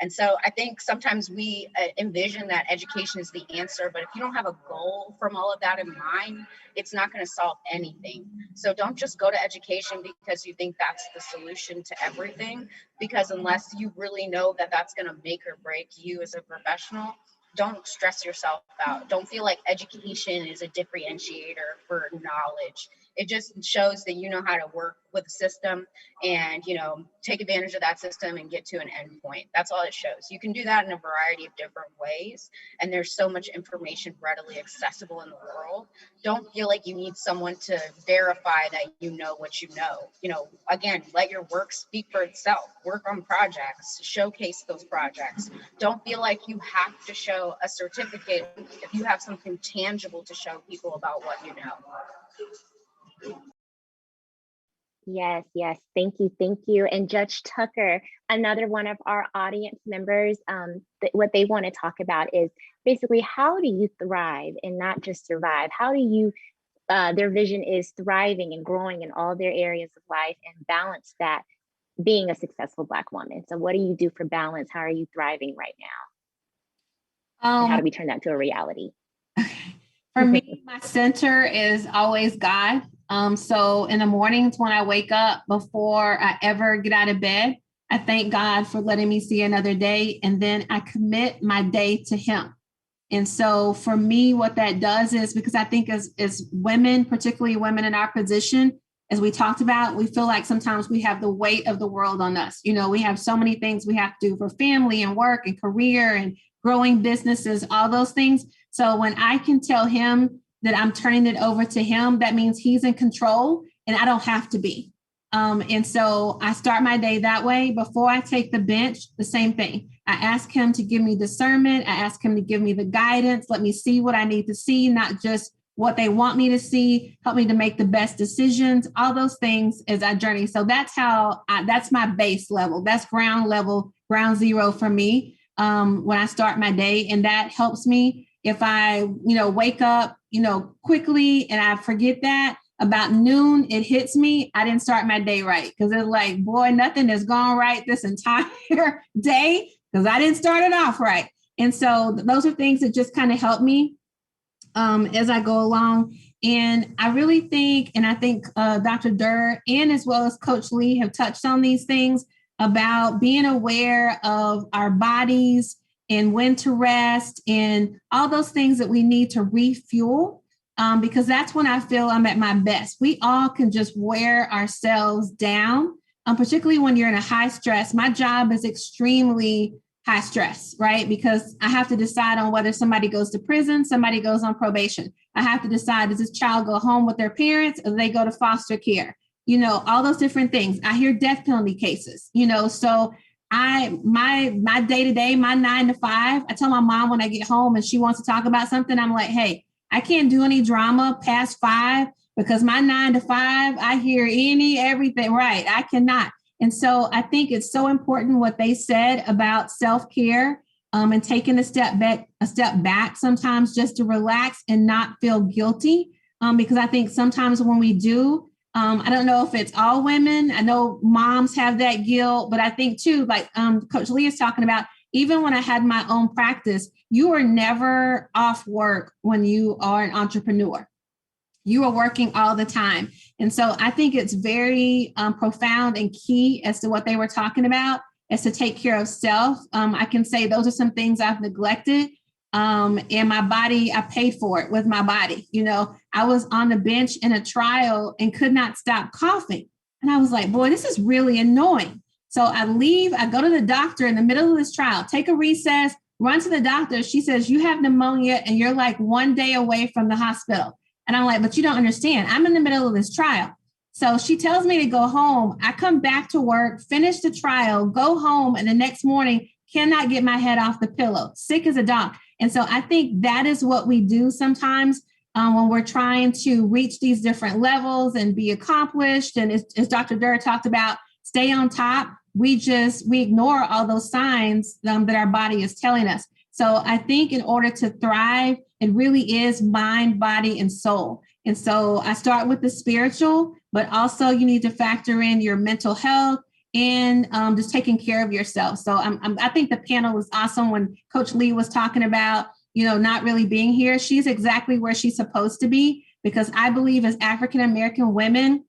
And so I think sometimes we envision that education is the answer, but if you don't have a goal from all of that in mind, it's not going to solve anything. So don't just go to education because you think that's the solution to everything, because unless you really know that that's going to make or break you as a professional, don't stress yourself out. Don't feel like education is a differentiator for knowledge. It just shows that you know how to work with the system and, take advantage of that system and get to an end point. That's all it shows. You can do that in a variety of different ways. And there's so much information readily accessible in the world. Don't feel like you need someone to verify that you know what you know. Again, let your work speak for itself. Work on projects, showcase those projects. Don't feel like you have to show a certificate if you have something tangible to show people about what you know. Yes, yes. Thank you. And Judge Tucker, another one of our audience members, what they want to talk about is basically, how do you thrive and not just survive? How do you, their vision is thriving and growing in all their areas of life and balance that being a successful Black woman. So what do you do for balance? How are you thriving right now? And how do we turn that to a reality? For me, my center is always God. So in the mornings when I wake up, before I ever get out of bed, I thank God for letting me see another day. And then I commit my day to Him. And so for me, what that does is, because I think as women, particularly women in our position, as we talked about, we feel like sometimes we have the weight of the world on us. You know, we have so many things we have to do for family and work and career and growing businesses, all those things. So when I can tell Him that I'm turning it over to Him, that means He's in control and I don't have to be. And so I start my day that way. Before I take the bench, the same thing. I ask Him to give me discernment. I ask Him to give me the guidance. Let me see what I need to see, not just what they want me to see. Help me to make the best decisions, all those things as I journey. So that's that's my base level. That's ground level, ground zero for me when I start my day. And that helps me if I, wake up, quickly and I forget that. About noon, it hits me. I didn't start my day right because it's like, boy, nothing has gone right this entire day because I didn't start it off right. And so those are things that just kind of help me as I go along. And I really think, and I think Dr. Durr and as well as Coach Lee have touched on these things about being aware of our bodies and when to rest and all those things that we need to refuel. Because that's when I feel I'm at my best. We all can just wear ourselves down, particularly when you're in a high stress. My job is extremely high stress, right? Because I have to decide on whether somebody goes to prison, somebody goes on probation. I have to decide, does this child go home with their parents or do they go to foster care? All those different things. I hear death penalty cases, so my day-to-day, my 9 to 5, I tell my mom when I get home and she wants to talk about something, I'm like, hey, I can't do any drama past 5 because my 9 to 5, I hear everything, right? I cannot. And so I think it's so important what they said about self-care and taking a step back sometimes just to relax and not feel guilty. Because I think sometimes when we do, I don't know if it's all women. I know moms have that guilt, but I think too, like Coach Lee is talking about, even when I had my own practice, you are never off work when you are an entrepreneur. You are working all the time. And so I think it's very profound and key as to what they were talking about, is to take care of self. I can say those are some things I've neglected. And my body, I paid for it with my body. I was on the bench in a trial and could not stop coughing. And I was like, boy, this is really annoying. So I leave, I go to the doctor in the middle of this trial, take a recess, run to the doctor. She says, you have pneumonia and you're like 1 day away from the hospital. And I'm like, but you don't understand. I'm in the middle of this trial. So she tells me to go home. I come back to work, finish the trial, go home. And the next morning, cannot get my head off the pillow, sick as a dog. And so I think that is what we do sometimes when we're trying to reach these different levels and be accomplished. And as Dr. Durr talked about, stay on top. We ignore all those signs that our body is telling us. So I think in order to thrive, it really is mind, body, and soul. And so I start with the spiritual, but also you need to factor in your mental health and just taking care of yourself. So I think the panel was awesome when Coach Lee was talking about, not really being here. She's exactly where she's supposed to be, because I believe as African-American women,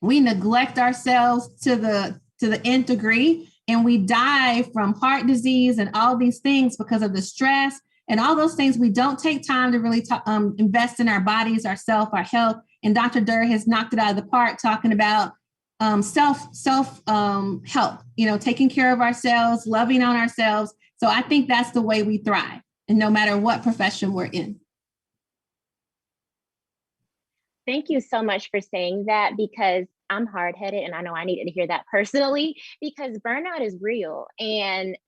we neglect ourselves to the nth degree, and we die from heart disease and all these things because of the stress and all those things. We don't take time to really invest in our bodies, ourself, our health. And Dr. Durr has knocked it out of the park talking about self help, taking care of ourselves, loving on ourselves. So I think that's the way we thrive, and no matter what profession we're in. Thank you so much for saying that, because I'm hard-headed and I know I needed to hear that personally, because burnout is real. And,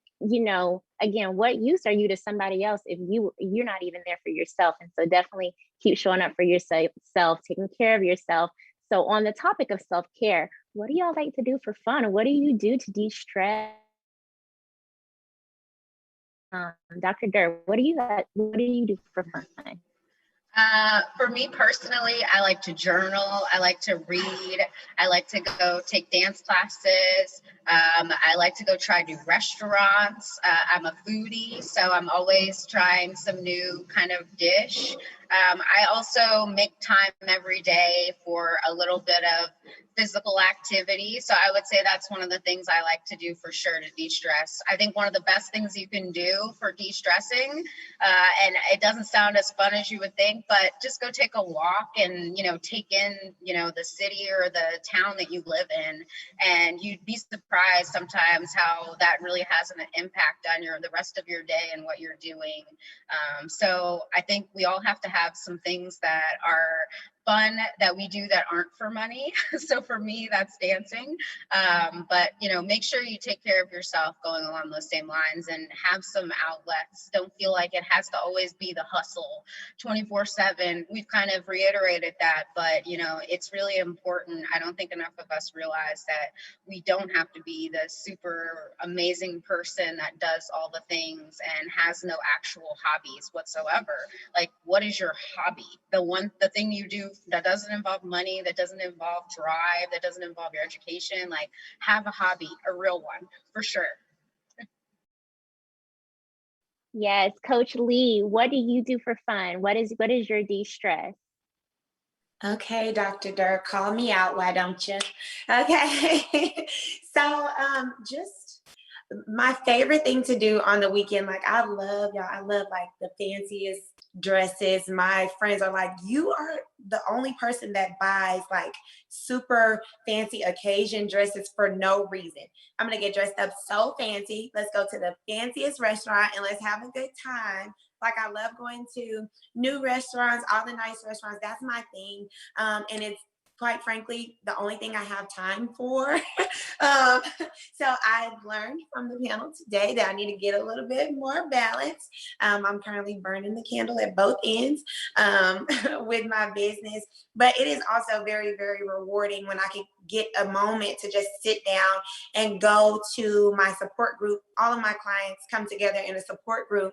again, what use are you to somebody else if you're not even there for yourself? And so definitely keep showing up for yourself, taking care of yourself. So on the topic of self-care, what do y'all like to do for fun? What do you do to de-stress? Dr. Durr, what do you do for fun? For me personally, I like to journal. I like to read. I like to go take dance classes. I like to go try new restaurants. I'm a foodie, so I'm always trying some new kind of dish. I also make time every day for a little bit of physical activity. So I would say that's one of the things I like to do for sure to de-stress. I think one of the best things you can do for de-stressing, and it doesn't sound as fun as you would think, but just go take a walk and, take in, the city or the town that you live in. And you'd be surprised sometimes how that really has an impact on the rest of your day and what you're doing. So I think we all have to have some things that are fun that we do that aren't for money. So for me, that's dancing. But make sure you take care of yourself going along those same lines and have some outlets. Don't feel like it has to always be the hustle 24/7. We've kind of reiterated that, but it's really important. I don't think enough of us realize that we don't have to be the super amazing person that does all the things and has no actual hobbies whatsoever. Like, what is your hobby? The thing you do that doesn't involve money, that doesn't involve drive, that doesn't involve your education. Like, have a hobby, a real one, for sure. Yes, Coach Lee, what do you do for fun? What is your de-stress? Okay, Dr. Dirk, call me out, why don't you? Okay, so just my favorite thing to do on the weekend, like I love like the fanciest dresses. My friends are like, you are the only person that buys like super fancy occasion dresses for no reason. I'm gonna get dressed up so fancy. Let's go to the fanciest restaurant and let's have a good time. Like, I love going to new restaurants, all the nice restaurants. That's my thing. And it's quite frankly the only thing I have time for. So I've learned from the panel today that I need to get a little bit more balance. I'm currently burning the candle at both ends with my business, but it is also very, very rewarding when I can get a moment to just sit down and go to my support group. All of my clients come together in a support group,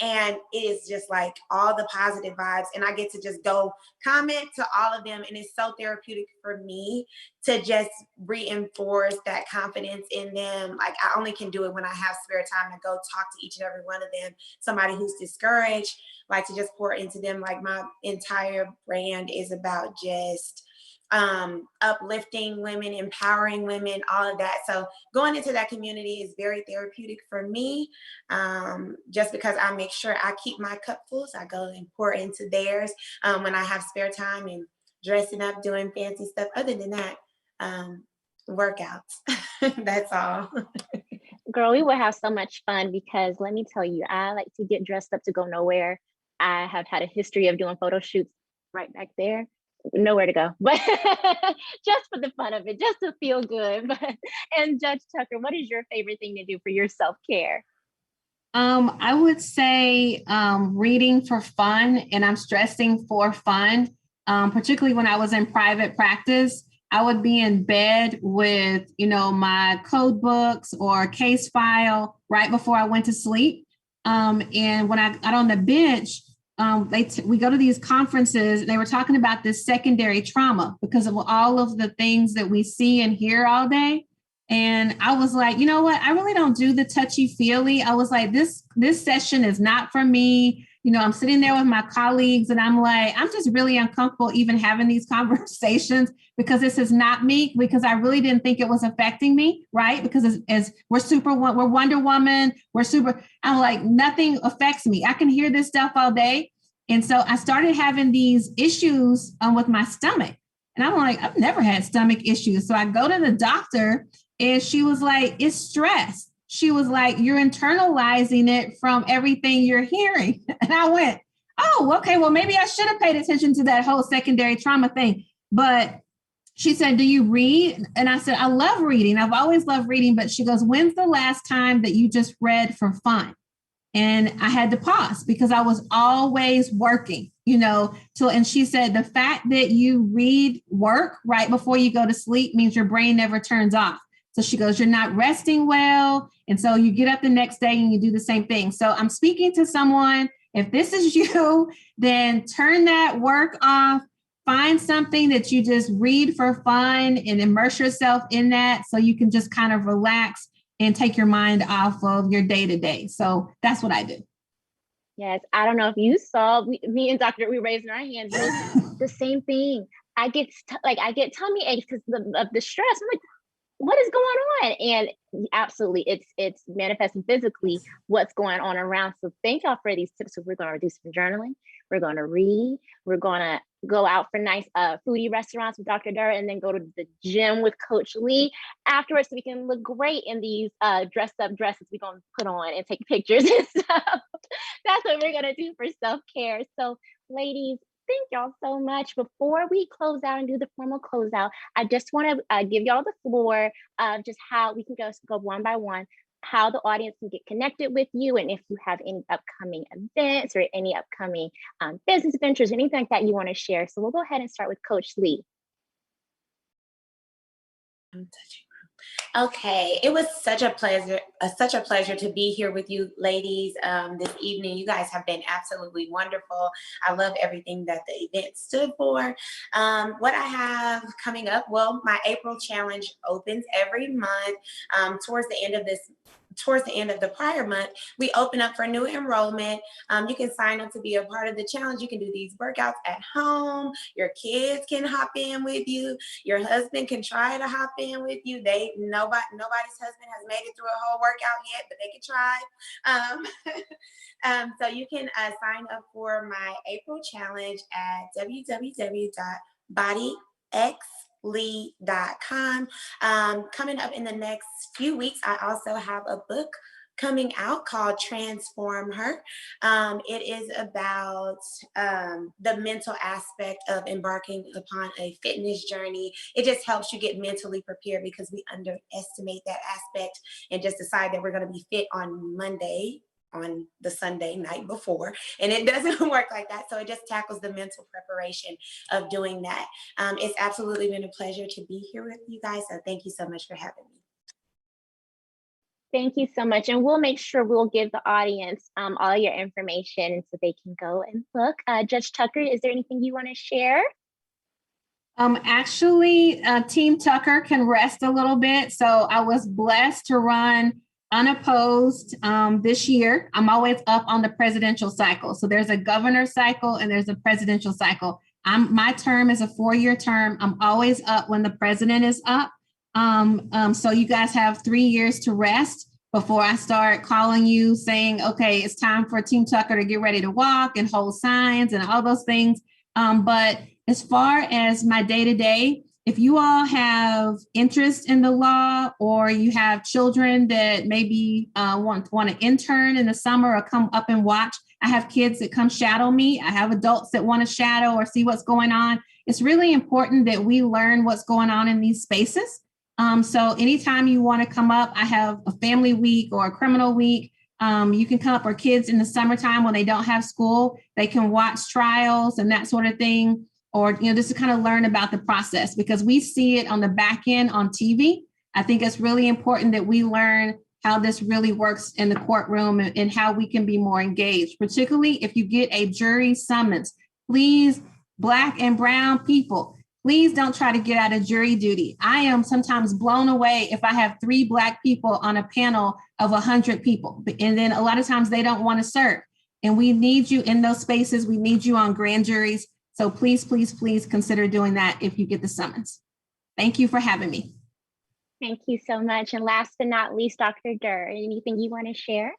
and it is just like all the positive vibes, and I get to just go comment to all of them, and it's so therapeutic for me to just reinforce that confidence in them. Like, I only can do it when I have spare time to go talk to each and every one of them. Somebody who's discouraged, like, to just pour into them. Like, my entire brand is about just uplifting women, empowering women, all of that. So going into that community is very therapeutic for me, just because I make sure I keep my cup full. So I go and pour into theirs when I have spare time, and dressing up, doing fancy stuff. Other than that, workouts. That's all. Girl, we will have so much fun, because let me tell you, I like to get dressed up to go nowhere. I have had a history of doing photo shoots right back there. Nowhere to go, but just for the fun of it, just to feel good. And Judge Tucker, what is your favorite thing to do for your self-care? I would say reading for fun, and I'm stressing for fun, particularly when I was in private practice. I would be in bed with, my code books or case file right before I went to sleep. And when I got on the bench, we go to these conferences, and they were talking about this secondary trauma because of all of the things that we see and hear all day. And I was like, you know what? I really don't do the touchy feely. I was like, this session is not for me. I'm sitting there with my colleagues, and I'm like, I'm just really uncomfortable even having these conversations, because this is not me, because I really didn't think it was affecting me, right? Because as we're Wonder Woman, I'm like, nothing affects me. I can hear this stuff all day. And so I started having these issues with my stomach. And I'm like, I've never had stomach issues. So I go to the doctor, and she was like, it's stress. She was like, you're internalizing it from everything you're hearing. And I went, oh, okay, well, maybe I should have paid attention to that whole secondary trauma thing. But she said, do you read? And I said, I love reading. I've always loved reading. But she goes, when's the last time that you just read for fun? And I had to pause, because I was always working, and she said, the fact that you read work right before you go to sleep means your brain never turns off. So she goes, you're not resting well. And so you get up the next day and you do the same thing. So I'm speaking to someone If this is you, then turn that work off. Find something that you just read for fun and immerse yourself in that so you can just kind of relax and take your mind off of your day-to-day. So that's what I do. Yes, I don't know if you saw, me and Dr. We raising our hands. The same thing. I get tummy aches because of the stress. I'm like, what is going on? And absolutely, it's manifesting physically what's going on around. So thank y'all for these tips. So we're going to do some journaling. We're going to read. We're going to go out for nice foodie restaurants with Dr. Durr, and then go to the gym with Coach Lee afterwards, so we can look great in these dressed up dresses we're going to put on and take pictures and stuff. That's what we're going to do for self-care. So ladies, thank y'all so much. Before we close out and do the formal closeout, I just want to give y'all the floor of just how we can go one by one, how the audience can get connected with you, and if you have any upcoming events or any upcoming business ventures, anything like that you want to share. So we'll go ahead and start with Coach Lee. I'm touching. Okay, it was such a pleasure to be here with you ladies this evening. You guys have been absolutely wonderful. I love everything that the event stood for. What I have coming up, well, my April challenge opens every month. Towards the end of the prior month, we open up for new enrollment. You can sign up to be a part of the challenge. You can do these workouts at home. Your kids can hop in with you. Your husband can try to hop in with you. Nobody's husband has made it through a whole workout yet, but they can try. So you can sign up for my April challenge at www.bodyxlee.com. Coming up in the next few weeks, I also have a book coming out called Transform Her. It is about the mental aspect of embarking upon a fitness journey. It just helps you get mentally prepared, because we underestimate that aspect and just decide that we're going to be fit on Monday, on the Sunday night before, and it doesn't work like that. So it just tackles the mental preparation of doing that. It's absolutely been a pleasure to be here with you guys. So thank you so much for having me. Thank you so much. And we'll make sure we'll give the audience all your information so they can go and look. Judge Tucker, is there anything you want to share? Actually, Team Tucker can rest a little bit. So I was blessed to run unopposed this year. I'm always up on the presidential cycle. So there's a governor cycle and there's a presidential cycle. My term is a 4-year term. I'm always up when the president is up. So you guys have 3 years to rest before I start calling you saying, okay, it's time for Team Tucker to get ready to walk and hold signs and all those things. But as far as my day-to-day, if you all have interest in the law, or you have children that maybe want to intern in the summer or come up and watch, I have kids that come shadow me. I have adults that want to shadow or see what's going on. It's really important that we learn what's going on in these spaces. So anytime you want to come up, I have a family week or a criminal week. You can come up, or kids in the summertime when they don't have school, they can watch trials and that sort of thing. Or, just to kind of learn about the process, because we see it on the back end on TV. I think it's really important that we learn how this really works in the courtroom and how we can be more engaged, particularly if you get a jury summons. Please, Black and brown people, please don't try to get out of jury duty. I am sometimes blown away if I have 3 Black people on a panel of 100 people. And then a lot of times they don't want to serve. And we need you in those spaces. We need you on grand juries. So please, please, please consider doing that if you get the summons. Thank you for having me. Thank you so much. And last but not least, Dr. Durr, anything you want to share?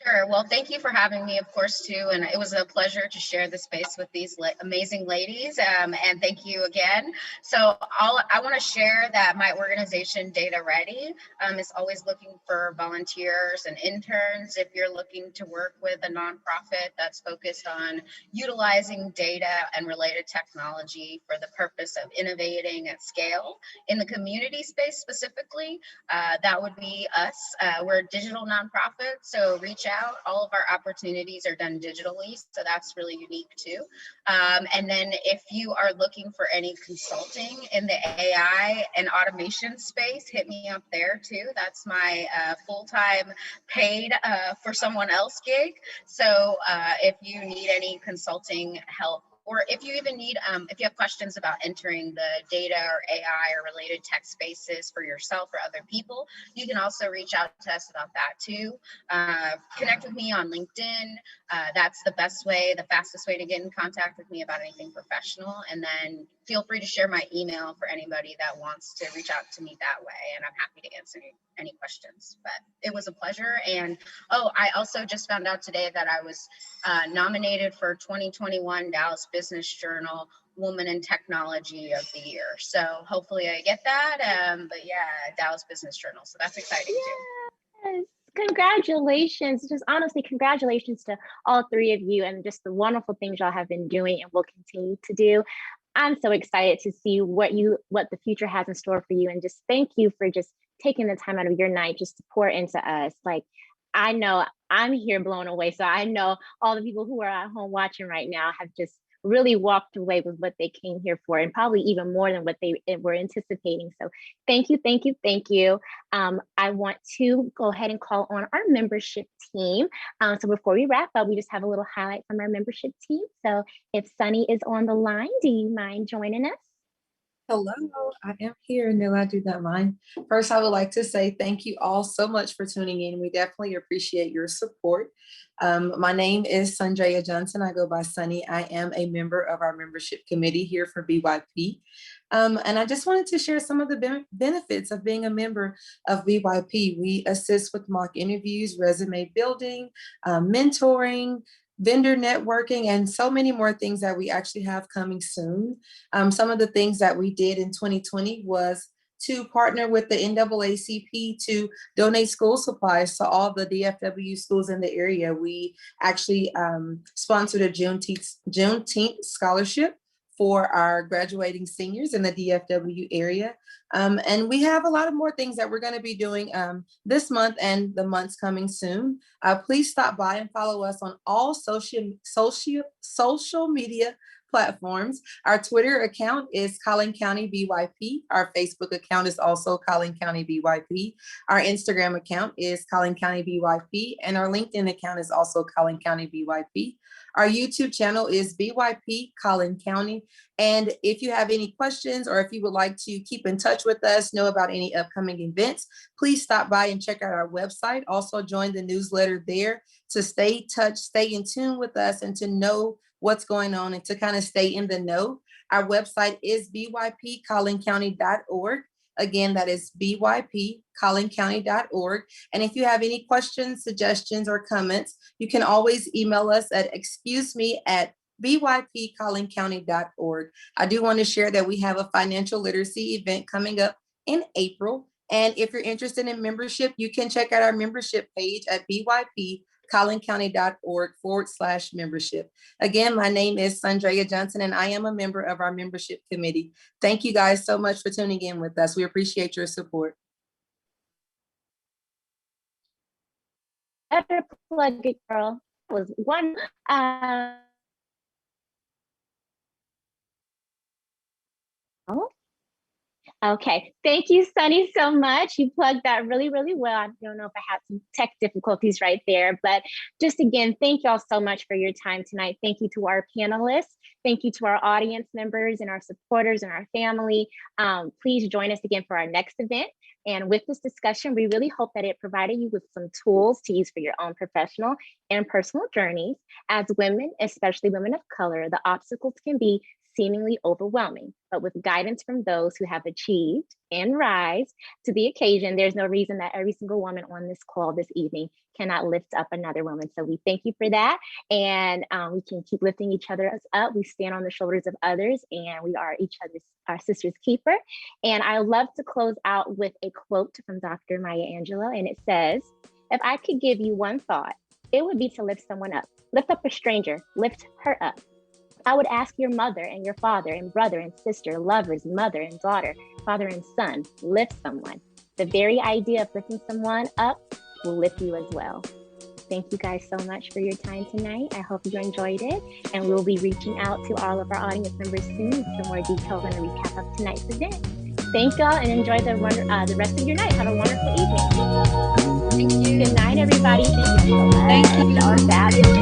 Sure. Well, thank you for having me, of course, too. And it was a pleasure to share the space with these amazing ladies. And thank you again. So I want to share that my organization, Data Ready, is always looking for volunteers and interns. If you're looking to work with a nonprofit that's focused on utilizing data and related technology for the purpose of innovating at scale in the community space specifically, that would be us. We're a digital nonprofit, so reach out. All of our opportunities are done digitally, so that's really unique too. And then if you are looking for any consulting in the AI and automation space, hit me up there too. That's my full-time paid for someone else gig. So if you need any consulting help, or if you even need, if you have questions about entering the data or AI or related tech spaces for yourself or other people, you can also reach out to us about that too. Connect with me on LinkedIn. That's the best way, the fastest way to get in contact with me about anything professional. And then feel free to share my email for anybody that wants to reach out to me that way. And I'm happy to answer any questions, but it was a pleasure. And oh, I also just found out today that I was nominated for 2021 Dallas Business Journal Woman in Technology of the Year. So hopefully I get that. But yeah, Dallas Business Journal. So that's exciting too. Yes. Congratulations. Just honestly, congratulations to all three of you and just the wonderful things y'all have been doing and will continue to do. I'm so excited to see what the future has in store for you. And just thank you for just taking the time out of your night just to pour into us. Like, I know I'm here blown away. So I know all the people who are at home watching right now have just really walked away with what they came here for, and probably even more than what they were anticipating. So thank you, thank you, thank you. I want to go ahead and call on our membership team. So before we wrap up, we just have a little highlight from our membership team. So if Sunny is on the line, do you mind joining us? Hello, I am here. No, I do not mind. First, I would like to say thank you all so much for tuning in. We definitely appreciate your support. My name is Sundrea Johnson. I go by Sunny. I am a member of our membership committee here for BYP. And I just wanted to share some of the benefits of being a member of BYP. We assist with mock interviews, resume building, mentoring, vendor networking, and so many more things that we actually have coming soon. Some of the things that we did in 2020 was to partner with the NAACP to donate school supplies to all the DFW schools in the area. We actually sponsored a Juneteenth scholarship for our graduating seniors in the DFW area. And we have a lot of more things that we're going to be doing this month and the months coming soon. Please stop by and follow us on all social media platforms. Our Twitter account is Collin County BYP. Our Facebook account is also Collin County BYP. Our Instagram account is Collin County BYP. And our LinkedIn account is also Collin County BYP. Our YouTube channel is BYP Collin County. And if you have any questions or if you would like to keep in touch with us, know about any upcoming events, please stop by and check out our website. Also join the newsletter there to stay in tune with us and to know what's going on and to kind of stay in the know. Our website is bypcollincounty.org. Again, that is bypcollincounty.org. And if you have any questions, suggestions, or comments, you can always email us at excuseme@bypcollincounty.org. I do want to share that we have a financial literacy event coming up in April. And if you're interested in membership, you can check out our membership page at bypcollincounty.org/membership. Again, my name is Sundrea Johnson, and I am a member of our membership committee. Thank you guys so much for tuning in with us. We appreciate your support. Better plug it, girl. That was one. Okay, thank you, Sunny, so much. You plugged that really, really well. I don't know if I had some tech difficulties right there, but just again, thank y'all so much for your time tonight. Thank you to our panelists. Thank you to our audience members and our supporters and our family. Please join us again for our next event. And with this discussion, we really hope that it provided you with some tools to use for your own professional and personal journeys. As women, especially women of color, the obstacles can be seemingly overwhelming, but with guidance from those who have achieved and rise to the occasion, there's no reason that every single woman on this call this evening cannot lift up another woman. So we thank you for that. And we can keep lifting each other up. We stand on the shoulders of others, and we are our sister's keeper. And I love to close out with a quote from Dr. Maya Angelou, and it says, "If I could give you one thought, it would be to lift someone up. Lift up a stranger, lift her up. I would ask your mother and your father and brother and sister, lovers, mother and daughter, father and son, lift someone. The very idea of lifting someone up will lift you as well." Thank you guys so much for your time tonight. I hope you enjoyed it. And we'll be reaching out to all of our audience members soon with some more details and a recap of tonight's event. Thank y'all and enjoy the rest of your night. Have a wonderful evening. Thank you. Good night, everybody. Thank you so much. Thank you. Y'all are fabulous.